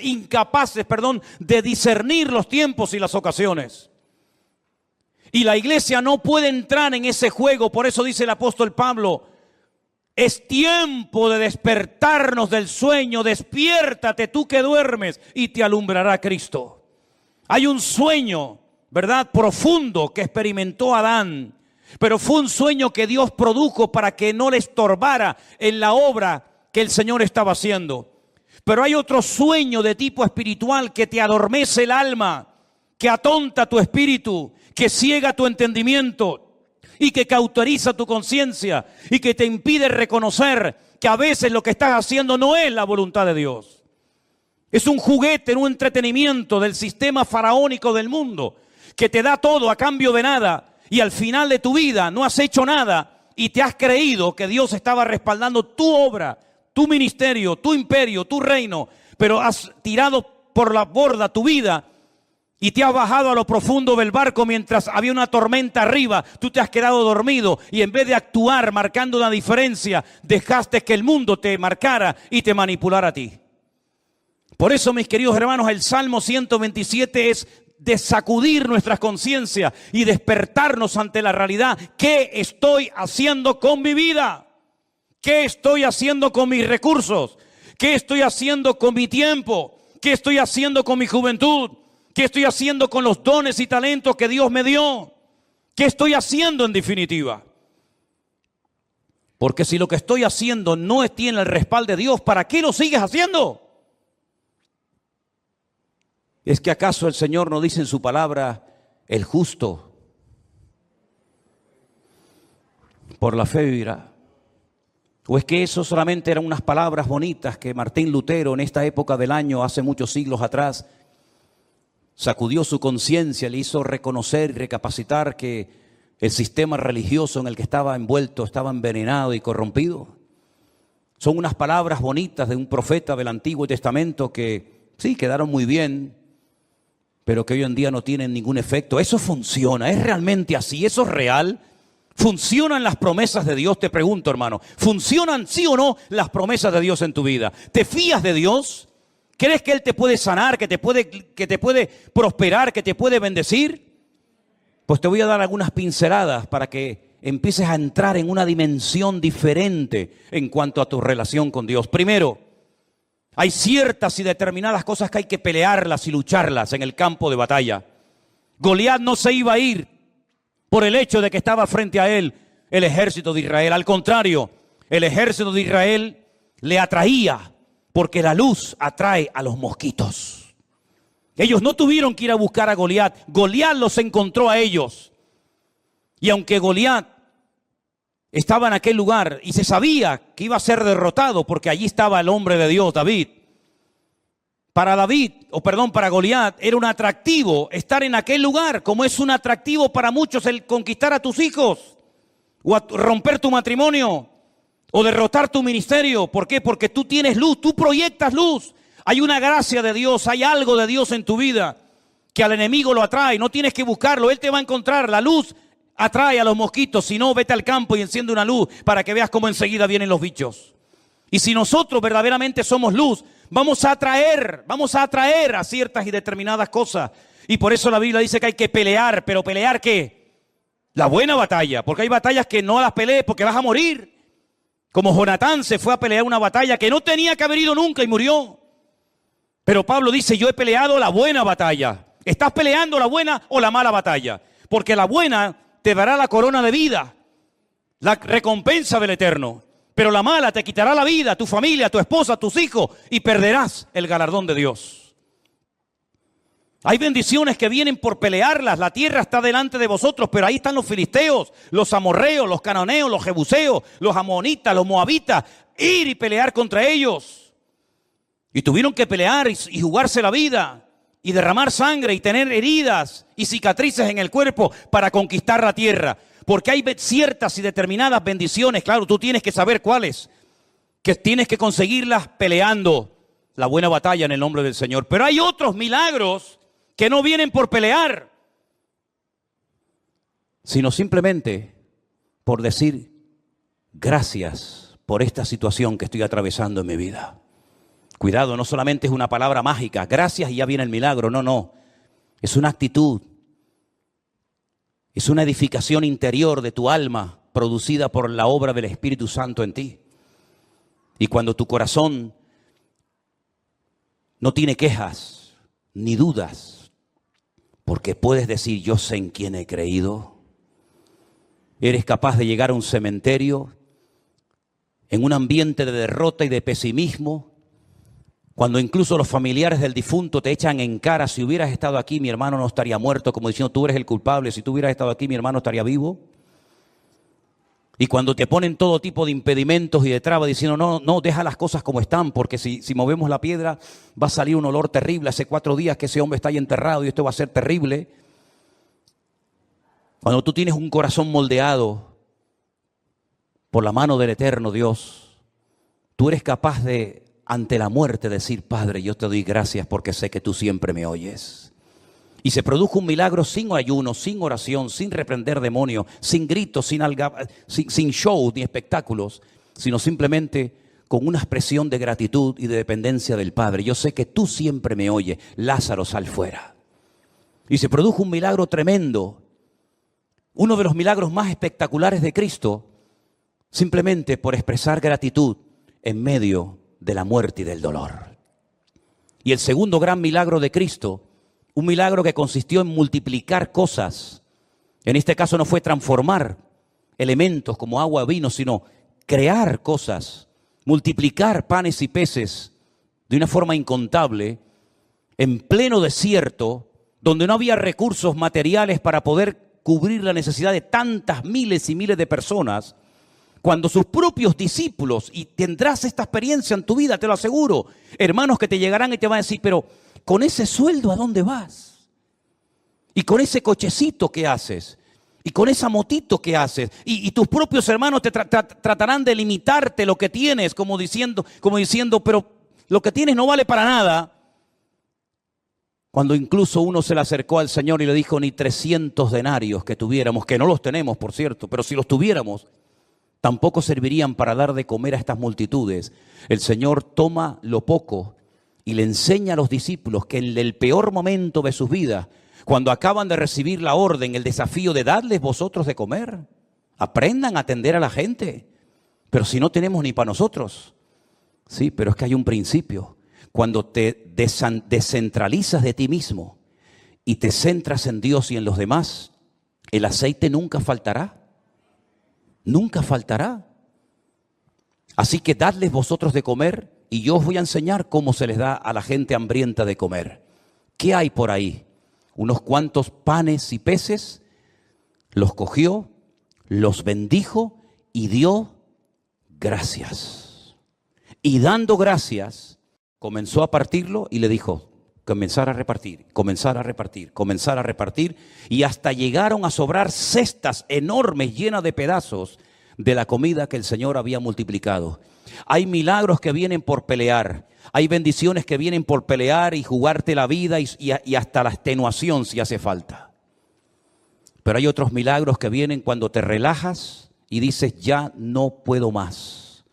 incapaces de discernir los tiempos y las ocasiones. Y la iglesia no puede entrar en ese juego. Por eso dice el apóstol Pablo: es tiempo de despertarnos del sueño. Despiértate tú que duermes y te alumbrará Cristo. Hay un sueño, ¿verdad?, profundo que experimentó Adán. Pero fue un sueño que Dios produjo para que no le estorbara en la obra que el Señor estaba haciendo. Pero hay otro sueño de tipo espiritual que te adormece el alma, que atonta tu espíritu, que ciega tu entendimiento y que cauteriza tu conciencia y que te impide reconocer que a veces lo que estás haciendo no es la voluntad de Dios. Es un juguete, un entretenimiento del sistema faraónico del mundo que te da todo a cambio de nada. Y al final de tu vida no has hecho nada y te has creído que Dios estaba respaldando tu obra, tu ministerio, tu imperio, tu reino, pero has tirado por la borda tu vida y te has bajado a lo profundo del barco mientras había una tormenta arriba. Tú te has quedado dormido y en vez de actuar marcando una diferencia, dejaste que el mundo te marcara y te manipulara a ti. Por eso, mis queridos hermanos, el Salmo 127 es de sacudir nuestras conciencias y despertarnos ante la realidad. ¿Qué estoy haciendo con mi vida? ¿Qué estoy haciendo con mis recursos? ¿Qué estoy haciendo con mi tiempo? ¿Qué estoy haciendo con mi juventud? ¿Qué estoy haciendo con los dones y talentos que Dios me dio? ¿Qué estoy haciendo en definitiva? Porque si lo que estoy haciendo no tiene el respaldo de Dios, ¿para qué lo sigues haciendo? ¿Es que acaso el Señor no dice en su palabra: el justo por la fe vivirá? ¿O es que eso solamente eran unas palabras bonitas que Martín Lutero en esta época del año, hace muchos siglos atrás, sacudió su conciencia, le hizo reconocer y recapacitar que el sistema religioso en el que estaba envuelto estaba envenenado y corrompido? Son unas palabras bonitas de un profeta del Antiguo Testamento que sí, quedaron muy bien, pero que hoy en día no tienen ningún efecto. Eso funciona, es realmente así, eso es real. ¿Funcionan las promesas de Dios? Te pregunto, hermano. ¿Funcionan sí o no las promesas de Dios en tu vida? ¿Te fías de Dios? ¿Crees que Él te puede sanar, que te puede prosperar, que te puede bendecir? Pues te voy a dar algunas pinceladas para que empieces a entrar en una dimensión diferente en cuanto a tu relación con Dios. Primero, hay ciertas y determinadas cosas que hay que pelearlas y lucharlas en el campo de batalla. Goliat no se iba a ir por el hecho de que estaba frente a él el ejército de Israel. Al contrario, el ejército de Israel le atraía, porque la luz atrae a los mosquitos. Ellos no tuvieron que ir a buscar a Goliat. Goliat los encontró a ellos. Y aunque Goliat estaba en aquel lugar y se sabía que iba a ser derrotado porque allí estaba el hombre de Dios, David. Para Goliat era un atractivo estar en aquel lugar, como es un atractivo para muchos el conquistar a tus hijos, o romper tu matrimonio, o derrotar tu ministerio. ¿Por qué? Porque tú tienes luz, tú proyectas luz. Hay una gracia de Dios, hay algo de Dios en tu vida que al enemigo lo atrae. No tienes que buscarlo, él te va a encontrar. La luz atrae a los mosquitos. Si no, vete al campo y enciende una luz para que veas cómo enseguida vienen los bichos. Y si nosotros verdaderamente somos luz, vamos a atraer a ciertas y determinadas cosas. Y por eso la Biblia dice que hay que pelear. ¿Pero pelear qué? La buena batalla. Porque hay batallas que no las pelees porque vas a morir. Como Jonatán se fue a pelear una batalla que no tenía que haber ido nunca y murió. Pero Pablo dice, yo he peleado la buena batalla. ¿Estás peleando la buena o la mala batalla? Porque la buena te dará la corona de vida, la recompensa del Eterno. Pero la mala te quitará la vida, tu familia, tu esposa, tus hijos, y perderás el galardón de Dios. Hay bendiciones que vienen por pelearlas. La tierra está delante de vosotros, pero ahí están los filisteos, los amorreos, los cananeos, los jebuseos, los amonitas, los moabitas. Ir y pelear contra ellos. Y tuvieron que pelear y jugarse la vida y derramar sangre y tener heridas y cicatrices en el cuerpo para conquistar la tierra. Porque hay ciertas y determinadas bendiciones, claro, tú tienes que saber cuáles, que tienes que conseguirlas peleando la buena batalla en el nombre del Señor. Pero hay otros milagros que no vienen por pelear, sino simplemente por decir gracias por esta situación que estoy atravesando en mi vida. Cuidado, no solamente es una palabra mágica, gracias y ya viene el milagro, no. Es una actitud, es una edificación interior de tu alma producida por la obra del Espíritu Santo en ti. Y cuando tu corazón no tiene quejas ni dudas, porque puedes decir, yo sé en quién he creído. Eres capaz de llegar a un cementerio en un ambiente de derrota y de pesimismo, cuando incluso los familiares del difunto te echan en cara, si hubieras estado aquí mi hermano no estaría muerto, como diciendo tú eres el culpable, si tú hubieras estado aquí mi hermano estaría vivo. Y cuando te ponen todo tipo de impedimentos y de trabas diciendo no, deja las cosas como están, porque si movemos la piedra va a salir un olor terrible. Hace 4 días que ese hombre está ahí enterrado y esto va a ser terrible. Cuando tú tienes un corazón moldeado por la mano del eterno Dios, tú eres capaz de, ante la muerte, decir, Padre, yo te doy gracias porque sé que tú siempre me oyes. Y se produjo un milagro sin ayuno, sin oración, sin reprender demonios, sin gritos, sin show ni espectáculos, sino simplemente con una expresión de gratitud y de dependencia del Padre. Yo sé que tú siempre me oyes. Lázaro, sal fuera. Y se produjo un milagro tremendo. Uno de los milagros más espectaculares de Cristo, simplemente por expresar gratitud en medio de la muerte y del dolor. Y el segundo gran milagro de Cristo, un milagro que consistió en multiplicar cosas. En este caso no fue transformar elementos como agua o vino, sino crear cosas, multiplicar panes y peces de una forma incontable, en pleno desierto, donde no había recursos materiales para poder cubrir la necesidad de tantas miles y miles de personas. Cuando sus propios discípulos, y tendrás esta experiencia en tu vida, te lo aseguro, hermanos que te llegarán y te van a decir, pero con ese sueldo, ¿a dónde vas? Y con ese cochecito, ¿qué haces? Y con esa motito, ¿qué haces? Y tus propios hermanos te tratarán de limitarte lo que tienes, como diciendo, pero lo que tienes no vale para nada. Cuando incluso uno se le acercó al Señor y le dijo, ni 300 denarios que tuviéramos, que no los tenemos, por cierto, pero si los tuviéramos, tampoco servirían para dar de comer a estas multitudes. El Señor toma lo poco y le enseña a los discípulos que en el peor momento de sus vidas, cuando acaban de recibir la orden, el desafío de darles vosotros de comer, aprendan a atender a la gente. Pero si no tenemos ni para nosotros. Sí, pero es que hay un principio. Cuando te descentralizas de ti mismo y te centras en Dios y en los demás, el aceite nunca faltará. Nunca faltará. Así que dadles vosotros de comer y yo os voy a enseñar cómo se les da a la gente hambrienta de comer. ¿Qué hay por ahí? Unos cuantos panes y peces, los cogió, los bendijo y dio gracias. Y dando gracias, comenzó a partirlo y le dijo, comenzar a repartir, comenzar a repartir, comenzar a repartir, y hasta llegaron a sobrar cestas enormes llenas de pedazos de la comida que el Señor había multiplicado. Hay milagros que vienen por pelear, hay bendiciones que vienen por pelear y jugarte la vida y hasta la extenuación si hace falta. Pero hay otros milagros que vienen cuando te relajas y dices, ya no puedo más,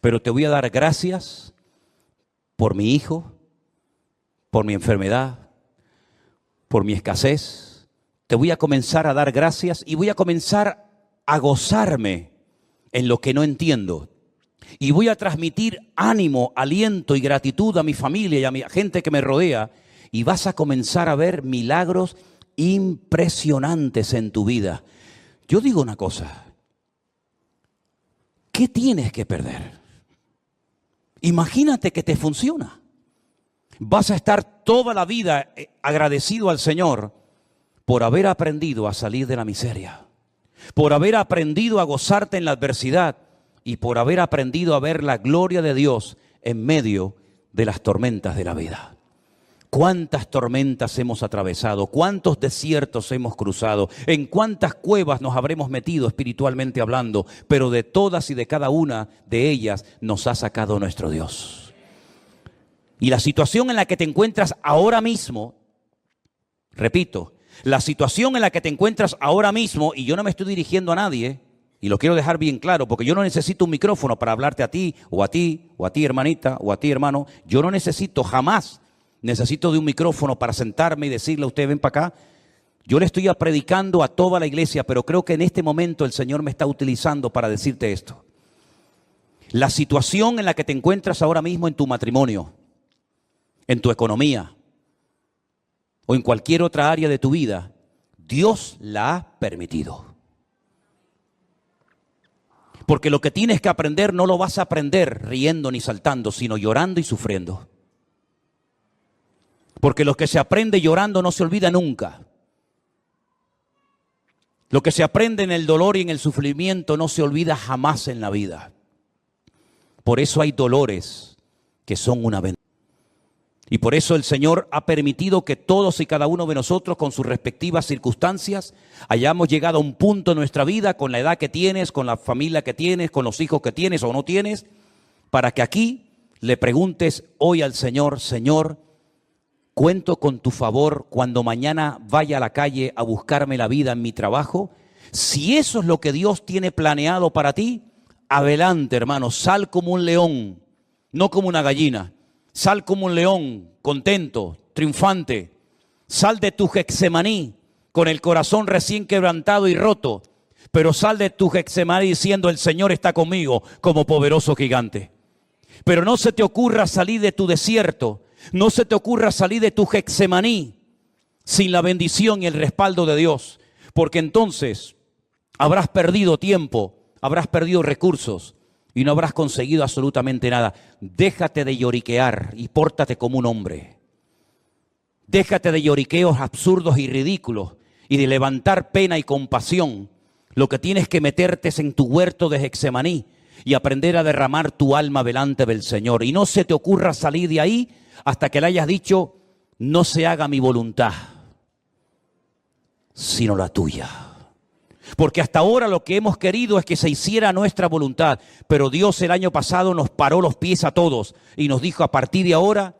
pero te voy a dar gracias por mi hijo, por mi enfermedad, por mi escasez, te voy a comenzar a dar gracias y voy a comenzar a gozarme en lo que no entiendo. Y voy a transmitir ánimo, aliento y gratitud a mi familia y a mi gente que me rodea. Y vas a comenzar a ver milagros impresionantes en tu vida. Yo digo una cosa. ¿Qué tienes que perder? Imagínate que te funciona. Vas a estar toda la vida agradecido al Señor por haber aprendido a salir de la miseria, por haber aprendido a gozarte en la adversidad y por haber aprendido a ver la gloria de Dios en medio de las tormentas de la vida. ¿Cuántas tormentas hemos atravesado? ¿Cuántos desiertos hemos cruzado? ¿En cuántas cuevas nos habremos metido espiritualmente hablando? Pero de todas y de cada una de ellas nos ha sacado nuestro Dios. Y la situación en la que te encuentras ahora mismo, repito, la situación en la que te encuentras ahora mismo, y yo no me estoy dirigiendo a nadie, y lo quiero dejar bien claro, porque yo no necesito un micrófono para hablarte a ti, o a ti, o a ti hermanita, o a ti hermano. Yo no necesito jamás. Necesito de un micrófono para sentarme y decirle a usted, ven para acá. Yo le estoy predicando a toda la iglesia, pero creo que en este momento el Señor me está utilizando para decirte esto. La situación en la que te encuentras ahora mismo en tu matrimonio, en tu economía o en cualquier otra área de tu vida, Dios la ha permitido. Porque lo que tienes que aprender no lo vas a aprender riendo ni saltando, sino llorando y sufriendo. Porque lo que se aprende llorando no se olvida nunca. Lo que se aprende en el dolor y en el sufrimiento no se olvida jamás en la vida. Por eso hay dolores que son una bendición. Y por eso el Señor ha permitido que todos y cada uno de nosotros, con sus respectivas circunstancias, hayamos llegado a un punto en nuestra vida, con la edad que tienes, con la familia que tienes, con los hijos que tienes o no tienes, para que aquí le preguntes hoy al Señor, Señor, ¿cuento con tu favor cuando mañana vaya a la calle a buscarme la vida en mi trabajo? Si eso es lo que Dios tiene planeado para ti, adelante, hermano, sal como un león, no como una gallina. Sal como un león, contento, triunfante. Sal de tu Getsemaní con el corazón recién quebrantado y roto. Pero sal de tu Getsemaní diciendo, el Señor está conmigo como poderoso gigante. Pero no se te ocurra salir de tu desierto. No se te ocurra salir de tu Getsemaní sin la bendición y el respaldo de Dios. Porque entonces habrás perdido tiempo, habrás perdido recursos. Y no habrás conseguido absolutamente nada. Déjate de lloriquear y pórtate como un hombre. Déjate de lloriqueos absurdos y ridículos y de levantar pena y compasión. Lo que tienes que meterte es en tu huerto de Getsemaní y aprender a derramar tu alma delante del Señor. Y no se te ocurra salir de ahí hasta que le hayas dicho, no se haga mi voluntad, sino la tuya. Porque hasta ahora lo que hemos querido es que se hiciera nuestra voluntad. Pero Dios el año pasado nos paró los pies a todos y nos dijo, a partir de ahora,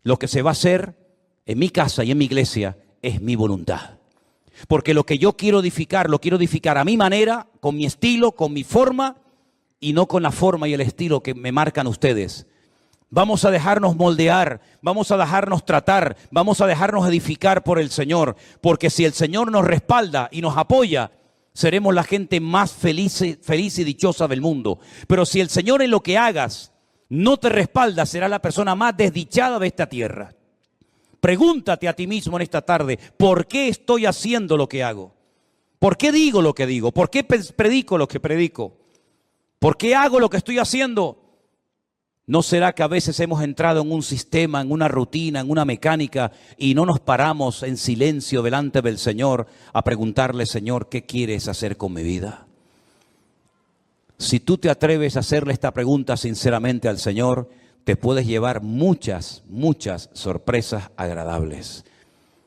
lo que se va a hacer en mi casa y en mi iglesia es mi voluntad. Porque lo que yo quiero edificar, lo quiero edificar a mi manera, con mi estilo, con mi forma, y no con la forma y el estilo que me marcan ustedes. Vamos a dejarnos moldear, vamos a dejarnos tratar, vamos a dejarnos edificar por el Señor. Porque si el Señor nos respalda y nos apoya, seremos la gente más feliz y dichosa del mundo. Pero si el Señor en lo que hagas no te respalda, serás la persona más desdichada de esta tierra. Pregúntate a ti mismo en esta tarde, ¿por qué estoy haciendo lo que hago? ¿Por qué digo lo que digo? ¿Por qué predico lo que predico? ¿Por qué hago lo que estoy haciendo? ¿No será que a veces hemos entrado en un sistema, en una rutina, en una mecánica y no nos paramos en silencio delante del Señor a preguntarle, Señor, ¿qué quieres hacer con mi vida? Si tú te atreves a hacerle esta pregunta sinceramente al Señor, te puedes llevar muchas sorpresas agradables.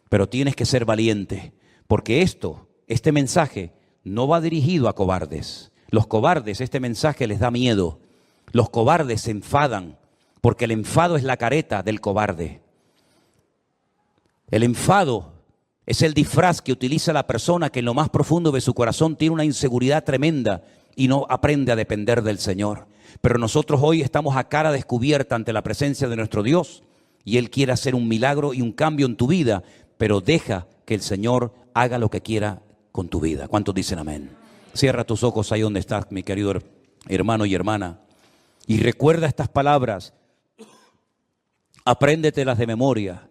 Pero tienes que ser valiente, porque este mensaje no va dirigido a cobardes. Los cobardes, este mensaje les da miedo. Los cobardes se enfadan, porque el enfado es la careta del cobarde. El enfado es el disfraz que utiliza la persona que en lo más profundo de su corazón tiene una inseguridad tremenda y no aprende a depender del Señor. Pero nosotros hoy estamos a cara descubierta ante la presencia de nuestro Dios y Él quiere hacer un milagro y un cambio en tu vida, pero deja que el Señor haga lo que quiera con tu vida. ¿Cuántos dicen amén? Cierra tus ojos ahí donde estás, mi querido hermano y hermana, y recuerda estas palabras. Apréndetelas de memoria.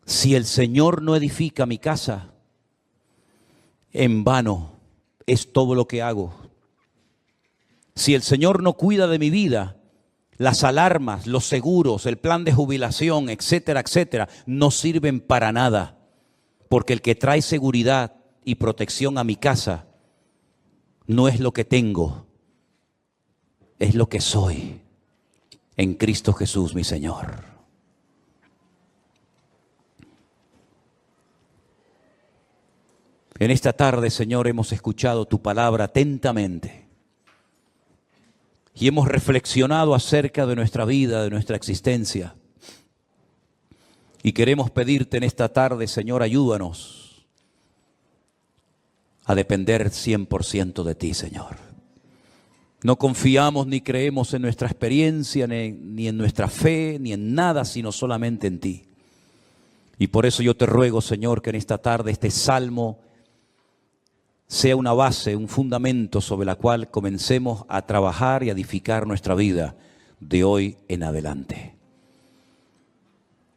Si el Señor no edifica mi casa, en vano es todo lo que hago. Si el Señor no cuida de mi vida, las alarmas, los seguros, el plan de jubilación, etcétera, etcétera, no sirven para nada. Porque el que trae seguridad y protección a mi casa no es lo que tengo, es lo que soy en Cristo Jesús, mi Señor. En esta tarde, Señor, hemos escuchado tu palabra atentamente y hemos reflexionado acerca de nuestra vida, de nuestra existencia. Y queremos pedirte en esta tarde, Señor, ayúdanos a depender 100% de ti, Señor. No confiamos ni creemos en nuestra experiencia, ni en nuestra fe, ni en nada, sino solamente en ti. Y por eso yo te ruego, Señor, que en esta tarde este salmo sea una base, un fundamento sobre la cual comencemos a trabajar y a edificar nuestra vida de hoy en adelante.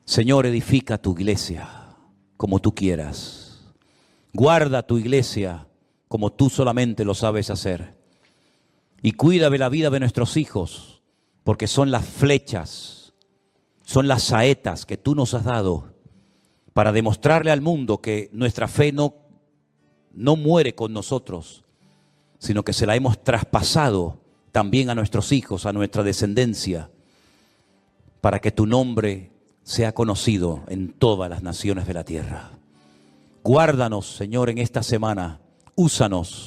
Señor, edifica tu iglesia como tú quieras. Guarda tu iglesia como tú solamente lo sabes hacer. Y cuida de la vida de nuestros hijos, porque son las flechas, son las saetas que tú nos has dado para demostrarle al mundo que nuestra fe no muere con nosotros, sino que se la hemos traspasado también a nuestros hijos, a nuestra descendencia, para que tu nombre sea conocido en todas las naciones de la tierra. Guárdanos, Señor, en esta semana. Úsanos.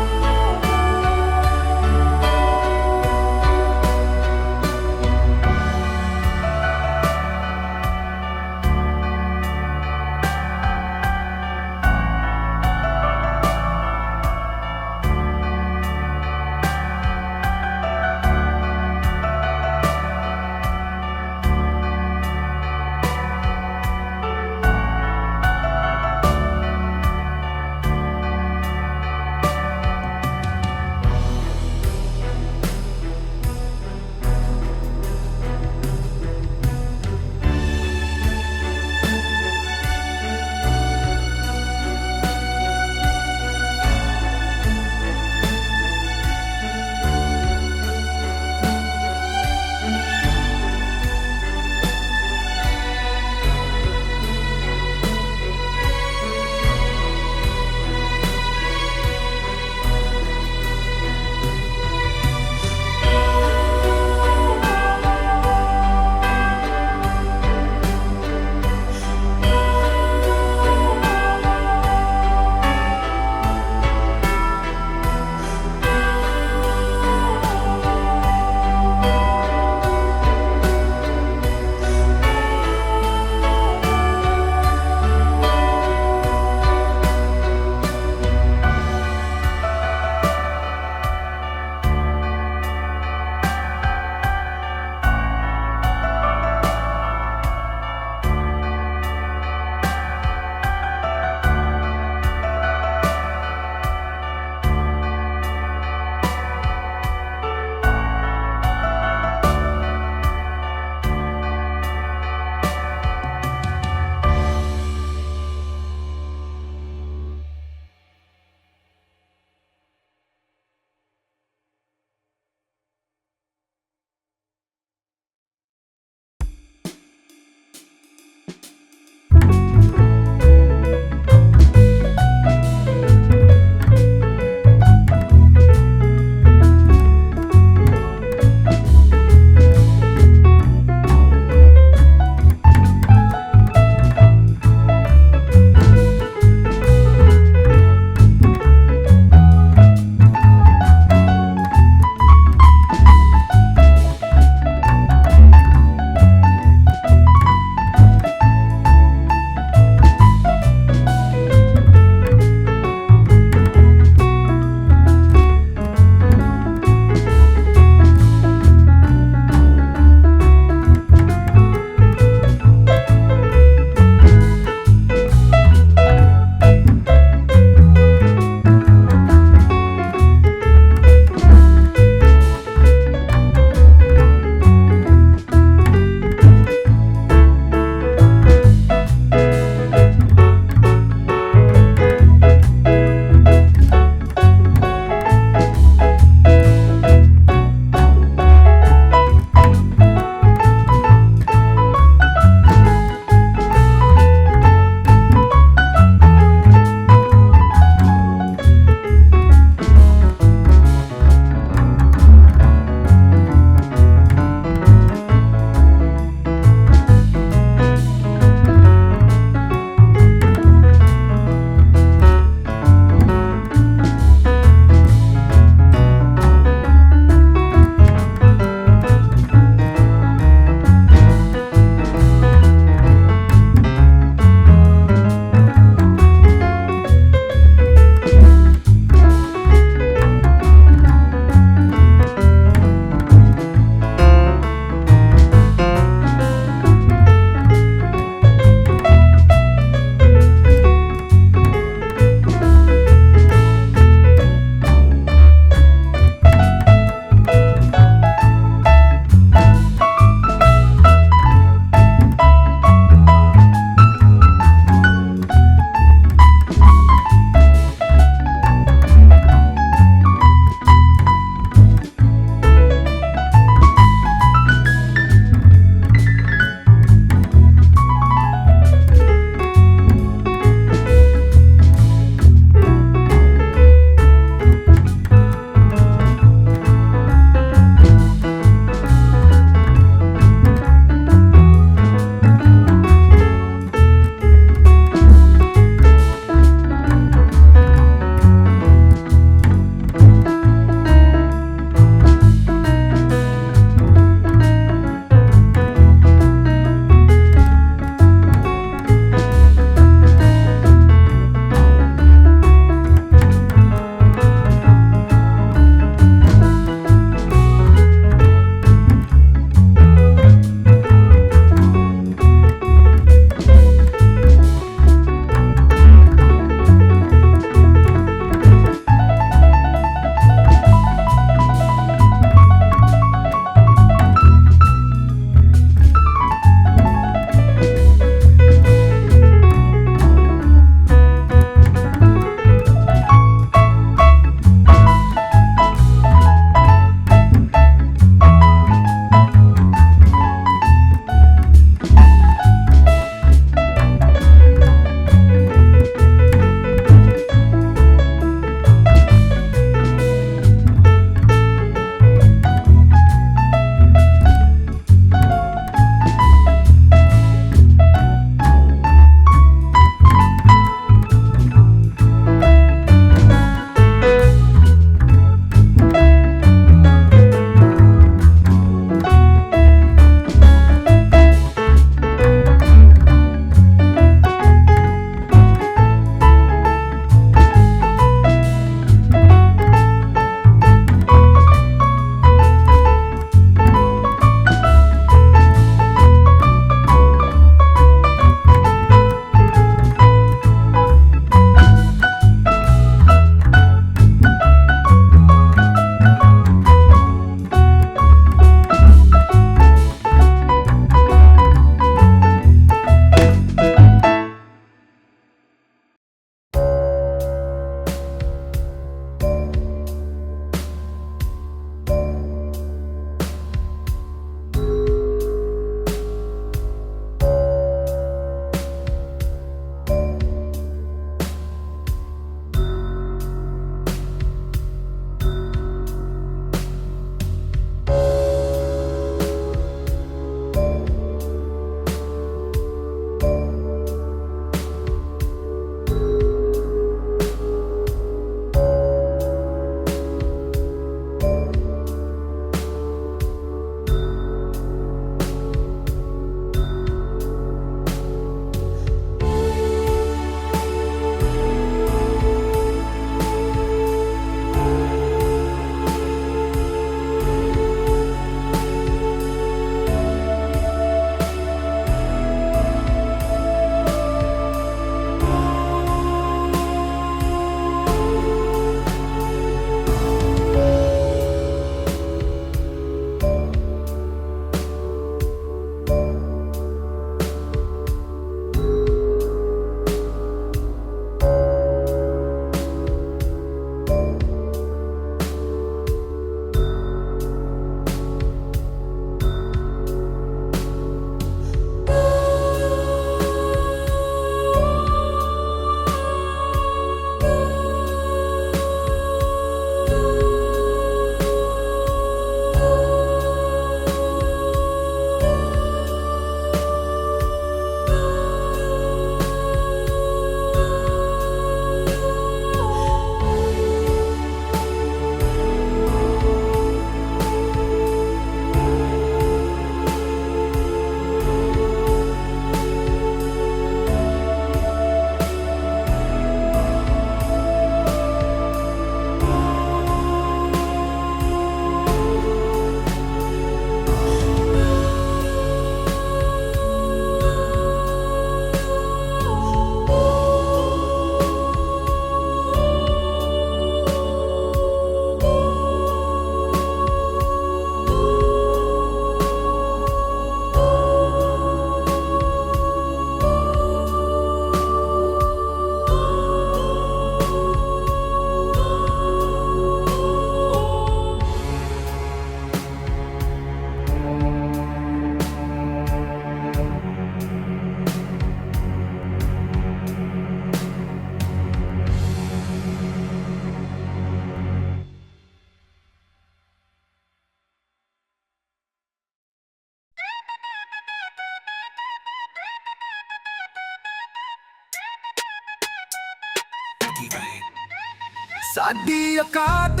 ਸਾਡੀ ਔਕਾਤ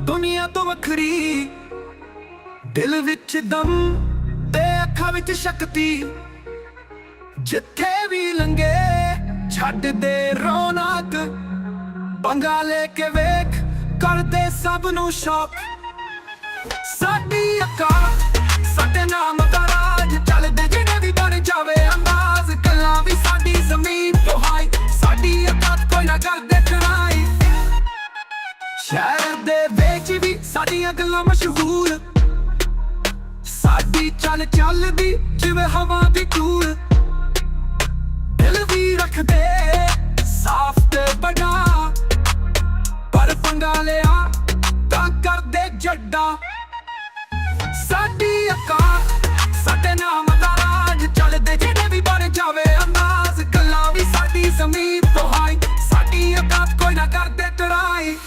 ਦੁਨੀਆ ਤੋਂ ਵੱਖਰੀ, ਦਿਲ ਵਿੱਚ ਦਮ ਤੇ ਅੱਖਾਂ ਵਿੱਚ ਸ਼ਕਤੀ। ਜਿੱਥੇ ਵੀ ਲੰਘੇ ਛੱਡ ਦੇ ਰੌਣਕ, ਪੰਗਾ ਲੈ ਕੇ ਵੇਖ ਕਰਦੇ ਸਭ ਨੂੰ ਸ਼ੌਕ। ਸਾਡੀ ਔਕਾਤ ਸਾਡੇ ਨਾਮ ਦਾ ਰਾਜ, ਚੱਲਦੇ ਜਿਹੜੇ ਵੀ ਬਣ ਜਾਵੇ ਅੰਦਾਜ਼। ਗੱਲਾਂ ਵੀ ਸਾਡੀ ਜ਼ਮੀਨ ਤੋਂ ਹਾਈ, ਸਾਡੀ ਔਕਾਤ ਕੋਈ ਨਾ ਕਰਦੇ ਟਰਾਈ। ਸ਼ਹਿਰ ਦੇ ਵਿੱਚ ਵੀ ਸਾਡੀਆਂ ਗੱਲਾਂ ਮਸ਼ਹੂਰ, ਸਾਡੀ ਚੱਲ ਚੱਲਦੀ ਜਿਵੇਂ ਹਵਾ ਦੀ ਧੂਲ। ਦਿਲ ਵੀ ਰੱਖਦੇ ਸਾਫ਼ ਤੇ ਵੱਡਾ, ਪਰ ਪੰਗਾ ਲਿਆ ਤਾਂ ਕਰਦੇ ਜੱਡਾ। ਸਾਡੀ ਔਕਾਤ ਸਾਡੇ ਨਾਮ ਦਾ ਰਾਜ, ਚੱਲਦੇ ਜਿਹੜੇ ਵੀ ਬਣ ਜਾਵੇ ਅੰਦਾਜ਼। ਗੱਲਾਂ ਵੀ ਸਾਡੀ ਜ਼ਮੀਨ ਤੋਂ ਹਾਈ, ਸਾਡੀ ਔਕਾਤ ਕੋਈ ਨਾ ਕਰਦੇ ਟਰਾਈ।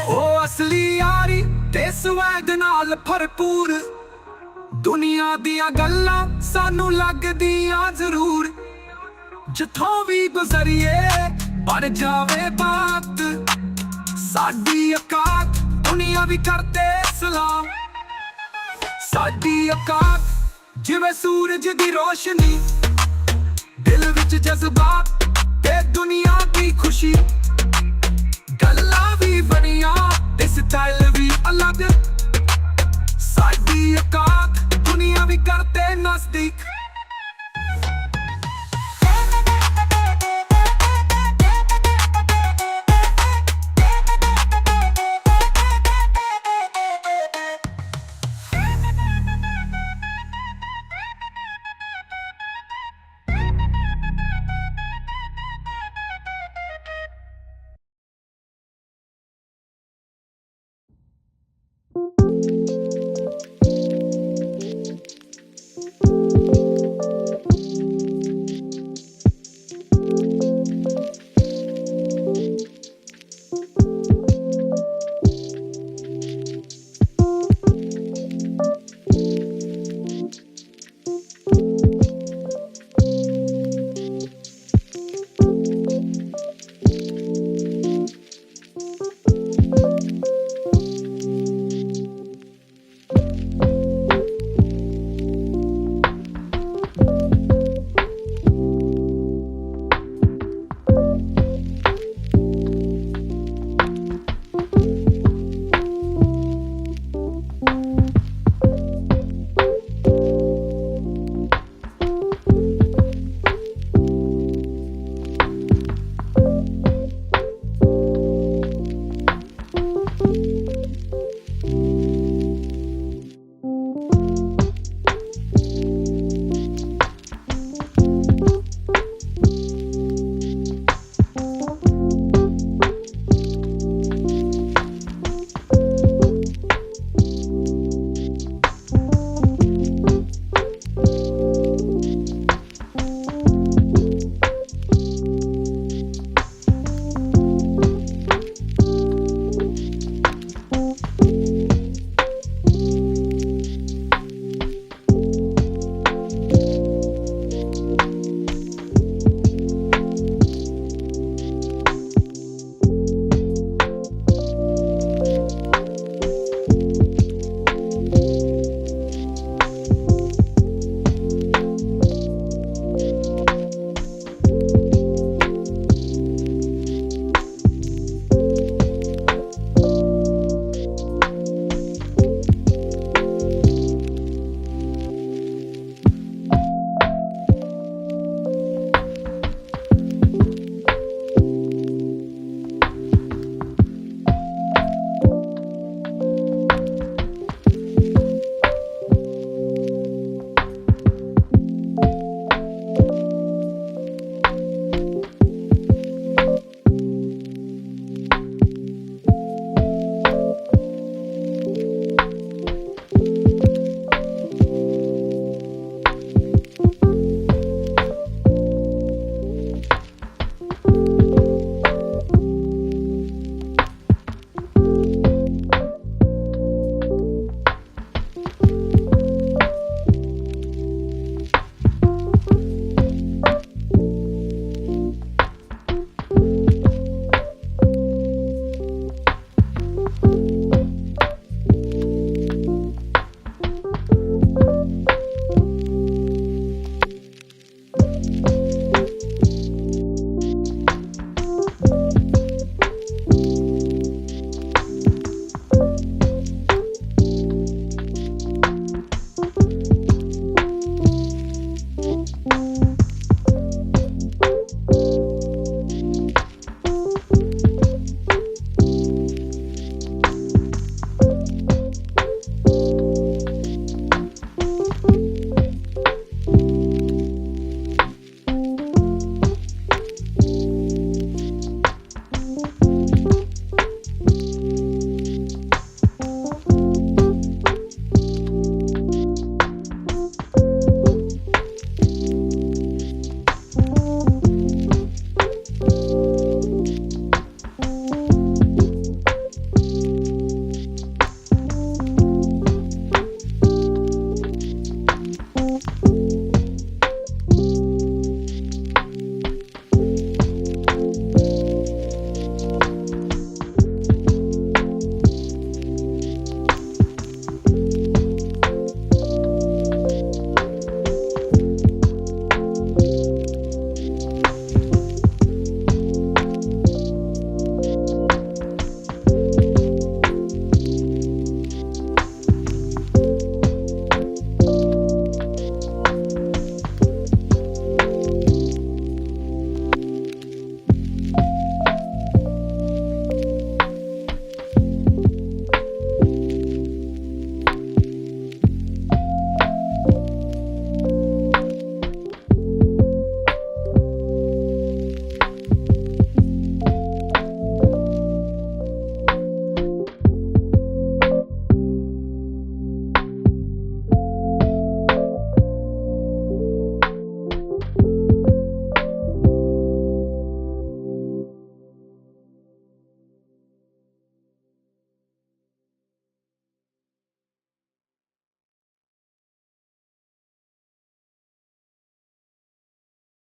ਉਹ ਅਸਲੀ ਯਾਰੀ ਤੇ ਸਵੈਗ ਨਾਲ ਭਰਪੂਰ, ਦੁਨੀਆ ਦੀਆਂ ਗੱਲਾਂ ਸਾਨੂੰ ਲੱਗਦੀਆਂ ਜ਼ਰੂਰ। ਜਿੱਥੋਂ ਵੀ ਗੁਜ਼ਰੀਏ ਬਣ ਜਾਵੇ ਬਾਤ, ਸਾਡੀ ਔਕਾਤ ਦੁਨੀਆ ਵੀ ਕਰਦੇ ਸਲਾਮ। ਸਾਡੀ ਔਕਾਤ ਜਿਵੇਂ ਸੂਰਜ ਦੀ ਰੋਸ਼ਨੀ, ਦਿਲ ਵਿੱਚ ਜਜ਼ਬਾਤ ਤੇ ਦੁਨੀਆ ਦੀ ਖੁਸ਼ੀ। ਗੱਲਾਂ ਵੀ ਬਣੀਆਂ ਤੇ ਸਟਾਈਲ ਵੀ ਅਲੱਗ, ਸਾਡੀ ਔਕਾਤ ਦੁਨੀਆ ਵੀ ਕਰਦੇ ਨਜ਼ਦੀਕ।